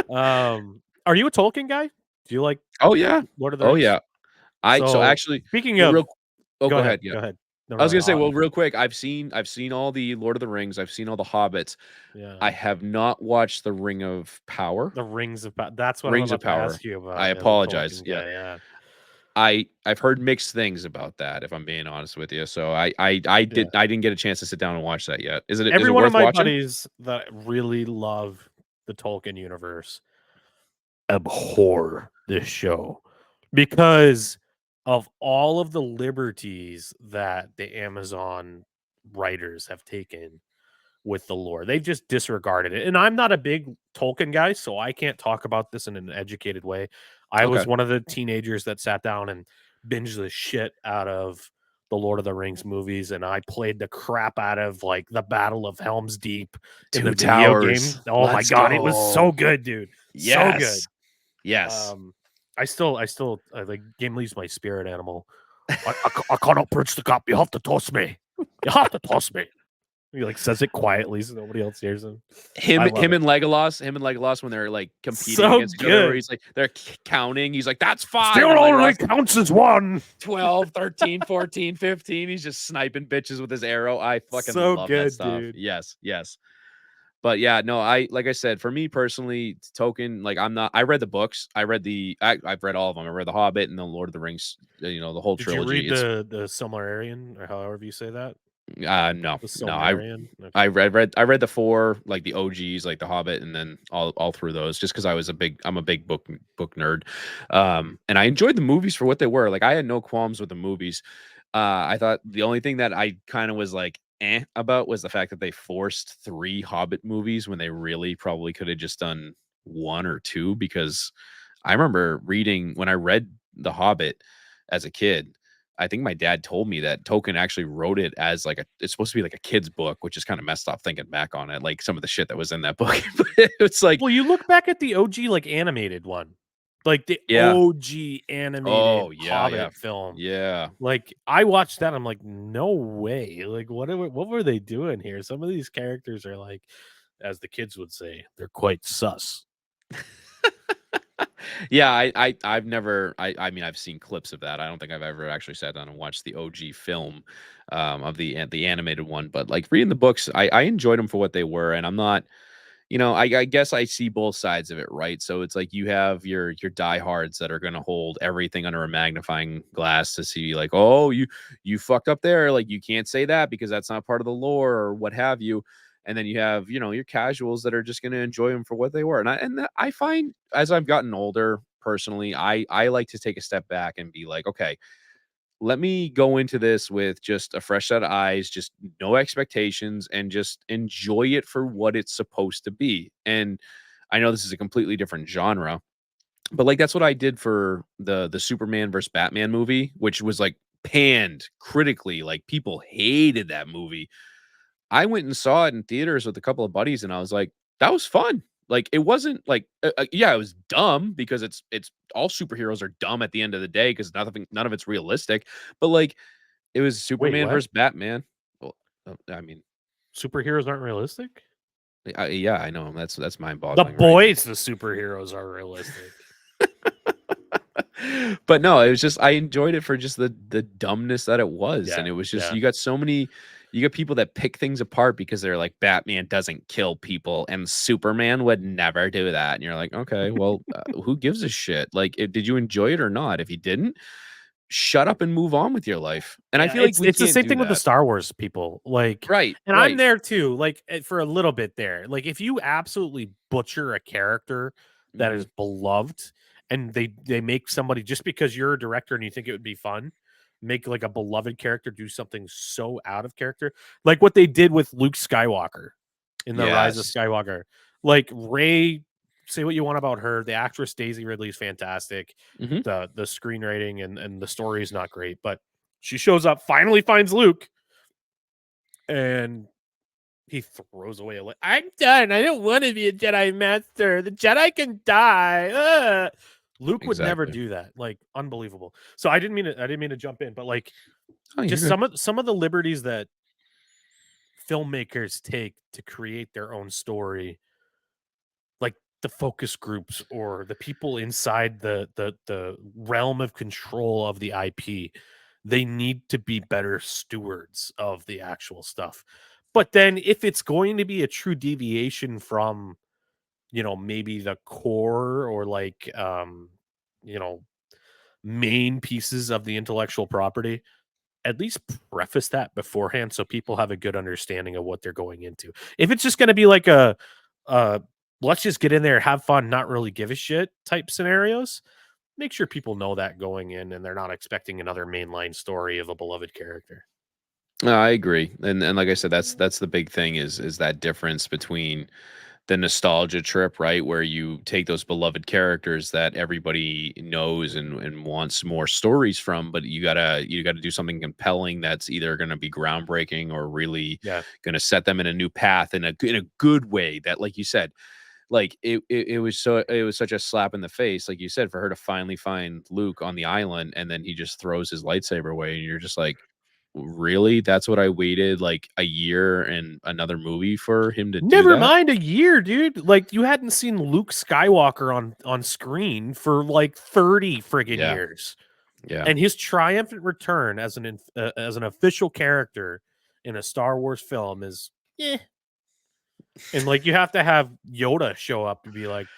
are you a Tolkien guy? Do you like Oh yeah, Lord of the oh Rings? yeah. I so So actually, speaking well, of, oh, go go ahead. ahead. Yeah, Go ahead. No, I was no, gonna say, no. well, real quick, I've seen all the Lord of the Rings, I've seen all the Hobbits. Yeah. I have not watched the Ring of Power. The Rings of That's what I'm Rings of about to Power. ask you I about as a apologize. Tolkien Yeah. guy. Yeah. I've heard mixed things about that, if I'm being honest with you. So Yeah. I didn't get a chance to sit down and watch that yet. Is Every it one of worth my watching? buddies that really love the Tolkien universe abhor this show because of all of the liberties that the Amazon writers have taken with the lore. They've just disregarded it. And I'm not a big Tolkien guy, so I can't talk about this in an educated way. I was Okay. one of the teenagers that sat down and binged the shit out of the Lord of the Rings movies, and I played the crap out of like the Battle of Helm's Deep in the Two video Towers. game. Oh my Let's god, it was go. so good, dude. So good. Yes. Yes. Um, the game leaves my spirit animal. I cannot bridge the gap. You have to toss me. You have to toss me. He like says it quietly so nobody else hears him. I love it. Him and Legolas when they're like competing So against each other, where good. he's like they're counting. He's like, that's five. Still And only Legolas counts as one. 12, 13, 14, 15. He's just sniping bitches with his arrow. I fucking So love that good, stuff. dude. Yes, yes. But yeah, no, I like I said, for me personally, Token, like I'm not. I read the books. I've read all of them. I read the Hobbit and the Lord of the Rings. The whole Did you read trilogy. It's the Silmarillion or however you say that? no, The no. Silmarillion? Okay. I read the four, like the OGs, like the Hobbit, and then all through those, just because I'm a big book nerd, and I enjoyed the movies for what they were. Like I had no qualms with the movies. I thought the only thing that I kind of was like about was the fact that they forced three Hobbit movies when they really probably could have just done one or two. Because I remember reading when I read The Hobbit as a kid. I think my dad told me that Tolkien actually wrote it as like it's supposed to be like a kid's book, which is kind of messed up thinking back on it, like some of the shit that was in that book. But it's like, Well, you look back at the OG like animated one. Like the yeah. OG animated Oh, yeah, yeah. Hobbit film. Yeah. Like I watched that, I'm like, no way. Like what were they doing here? Some of these characters are like, as the kids would say, they're quite sus. Yeah, I've never I mean I've seen clips of that. I don't think I've ever actually sat down and watched the OG film of the animated one, but like reading the books, I enjoyed them for what they were, and I'm not, I guess I see both sides of it, right? So it's like you have your diehards that are going to hold everything under a magnifying glass to see like, oh, you fucked up there, like you can't say that because that's not part of the lore or what have you. And then you have, your casuals that are just going to enjoy them for what they were. I find as I've gotten older, personally, I like to take a step back and be like, okay, let me go into this with just a fresh set of eyes, just no expectations, and just enjoy it for what it's supposed to be. And I know this is a completely different genre, but like that's what I did for the Superman versus Batman movie, which was like panned critically. Like people hated that movie. I went and saw it in theaters with a couple of buddies, and I was like, that was fun. Like, it wasn't like, yeah, it was dumb because it's all superheroes are dumb at the end of the day because none of it's realistic. But like, it was Wait, Superman what? versus Batman. Well, I mean, Superheroes aren't realistic? yeah, I know that's mind The boggling, right? boys, the superheroes are realistic. But no, it was just I enjoyed it for just the dumbness that it was, and Yeah, it was just yeah. you got people that pick things apart because they're like, Batman doesn't kill people, and Superman would never do that, and you're like, okay, well, who gives a shit? Like, did you enjoy it or not? If you didn't, shut up and move on with your life. And I Yeah, feel like we it's the can't same do thing with the that. Star Wars people, like, Right, and I'm right. there too, like, for a little bit there. Like, if you absolutely butcher a character that Hmm. is beloved, and they make somebody just because you're a director and you think it would be fun, make like a beloved character do something so out of character, like what they did with Luke Skywalker in the Rise of Yes. Skywalker. Like Ray, say what you want about her, the actress Daisy Ridley is fantastic. Hmm. The screenwriting and the story is not great, but she shows up, finally finds Luke, and he throws away a I'm done. I don't want to be a Jedi Master. The Jedi can die. Ugh. Luke would never Exactly. do that. Like, unbelievable. So I didn't mean to jump in, but like, Oh, you're just good. some of the liberties that filmmakers take to create their own story, like the focus groups or the people inside the realm of control of the IP, they need to be better stewards of the actual stuff. But then if it's going to be a true deviation from, maybe the core or like you know, main pieces of the intellectual property, at least preface that beforehand so people have a good understanding of what they're going into. If it's just going to be like a let's just get in there, have fun, not really give a shit type scenarios, make sure people know that going in and they're not expecting another mainline story of a beloved character. No, I agree. And like I said, that's the big thing is that difference between the nostalgia trip, right? Where you take those beloved characters that everybody knows and wants more stories from, but you gotta do something compelling that's either gonna be groundbreaking or really Yeah. gonna set them in a new path in a good way that, like you said, like it was such a slap in the face, like you said, for her to finally find Luke on the island and then he just throws his lightsaber away and you're just like, really? That's what I waited like a year and another movie for him to do Never that? mind a year, dude. Like you hadn't seen Luke Skywalker on screen for like 30 friggin' Yeah. years. Yeah. And his triumphant return as an official character in a Star Wars film is eh. And like you have to have Yoda show up to be like,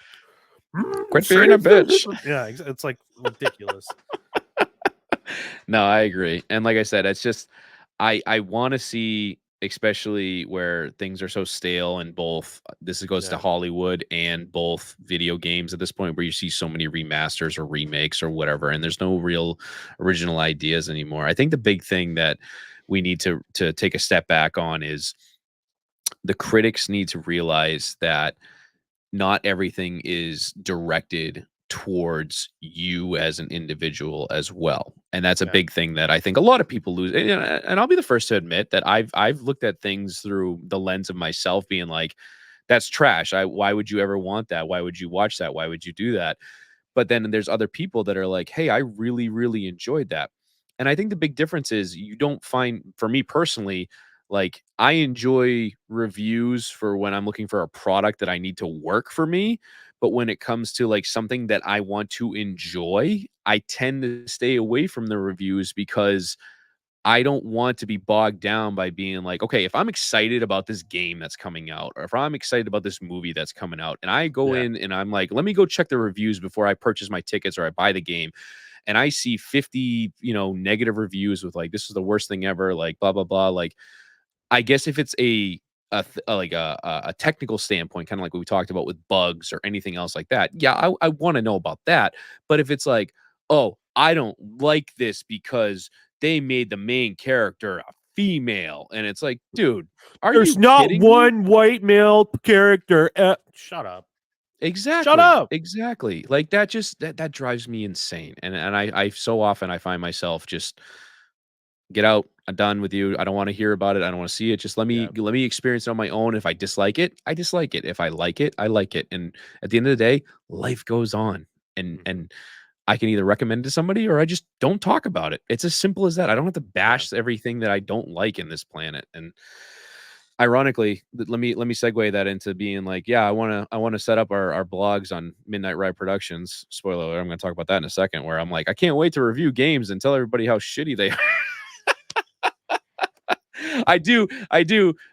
Quit being a save bitch. the yeah, it's like ridiculous. No, I agree. And like I said, it's just I want to see, especially where things are so stale and both goes to Yeah, Hollywood and both video games at this point where you see so many remasters or remakes or whatever and there's no real original ideas anymore. I think the big thing that we need to take a step back on is the critics need to realize that not everything is directed towards you as an individual as well. And that's a yeah. big thing that I think a lot of people lose. And I'll be the first to admit that I've looked at things through the lens of myself being like, that's trash. Why would you ever want that? Why would you watch that? Why would you do that? But then there's other people that are like, "Hey, I really, really enjoyed that." And I think the big difference is you don't find for me personally, like I enjoy reviews for when I'm looking for a product that I need to work for me, but when it comes to like something that I want to enjoy, I tend to stay away from the reviews because I don't want to be bogged down by being like, okay, if I'm excited about this game that's coming out, or if I'm excited about this movie that's coming out, and I go Yeah. in and I'm like, let me go check the reviews before I purchase my tickets or I buy the game, and I see 50, negative reviews with like, this is the worst thing ever, like blah blah blah. Like, I guess if it's like a technical standpoint, kind of like what we talked about with bugs or anything else like that, yeah, I want to know about that. But if it's like, oh, I don't like this because they made the main character a female, and it's like, dude, are There's you not kidding me? one white male character. Shut up. Shut Exactly, up. exactly. Like that just that drives me insane. And I so often I find myself just Get out. I'm done with you. I don't want to hear about it. I don't want to see it. Just Yeah. let me experience it on my own. If I dislike it, I dislike it. If I like it, I like it. And at the end of the day, life goes on. Mhm. And I can either recommend it to somebody or I just don't talk about it. It's as simple as that. I don't have to Yeah. bash everything that I don't like in this planet. And ironically, let me segue that into being like, yeah, I wanna set up our blogs on Midnight Ride Productions. Spoiler alert, I'm gonna talk about that in a second, where I'm like, I can't wait to review games and tell everybody how shitty they are. I do.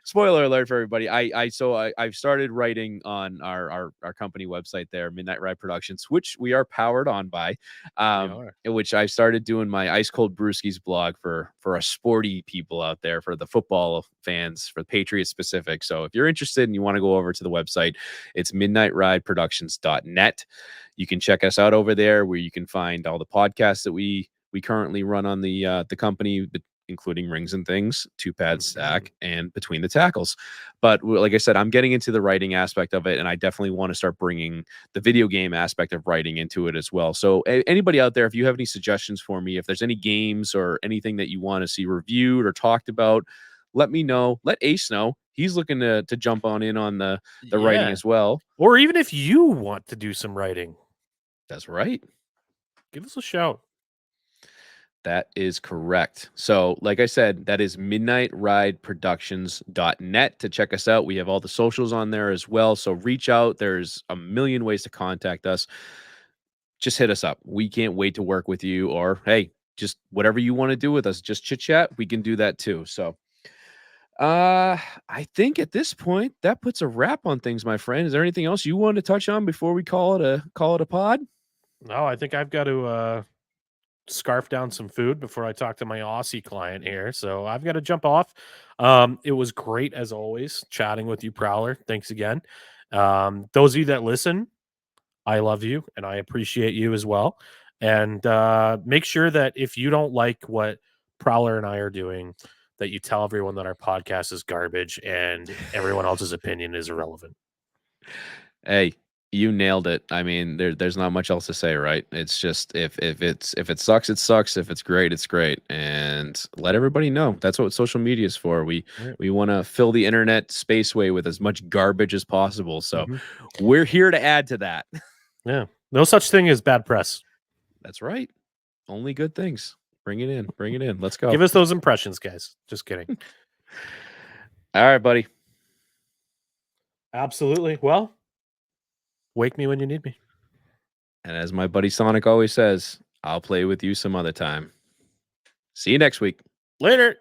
Spoiler alert for everybody. I've started writing on our company website there, Midnight Ride Productions, which we are powered on by. We are. In which I started doing my Ice Cold Brewskis blog for a sporty people out there, for the football fans, for the Patriots specific. So if you're interested and you want to go over to the website, it's midnightrideproductions.net. You can check us out over there, where you can find all the podcasts that we currently run on the company, including Rings and Things, Two Pad Mhm. Stack, and Between the Tackles. But like I said, I'm getting into the writing aspect of it, and I definitely want to start bringing the video game aspect of writing into it as well. So anybody out there, if you have any suggestions for me, if there's any games or anything that you want to see reviewed or talked about, let me know. Let Ace know. He's looking to jump on in on the writing Yeah. as well. Or even if you want to do some writing, That's right. give us a shout. That is correct. So, like I said, that is midnightrideproductions.net to check us out. We have all the socials on there as well. So, reach out. There's a million ways to contact us. Just hit us up. We can't wait to work with you. Or, hey, just whatever you want to do with us, just chit chat. We can do that too. So, I think at this point that puts a wrap on things, my friend. Is there anything else you want to touch on before we call it a pod? No, I think I've got to scarf down some food before I talk to my Aussie client here. So I've got to jump off. It was great as always chatting with you, Prowler. Thanks again. Those of you that listen, I love you and I appreciate you as well. And make sure that if you don't like what Prowler and I are doing, that you tell everyone that our podcast is garbage and everyone else's opinion is irrelevant. Hey, you nailed it. I mean, there's not much else to say, right? It's just if it sucks, it sucks. If it's great, it's great. And let everybody know. That's what social media is for. Right. We want to fill the internet spaceway with as much garbage as possible. So Mhm. we're here to add to that. Yeah. No such thing as bad press. That's right. Only good things. Bring it in. Bring it in. Let's go. Give us those impressions, guys. Just kidding. All right, buddy. Absolutely. Well, wake me when you need me. And as my buddy Sonic always says, I'll play with you some other time. See you next week. Later.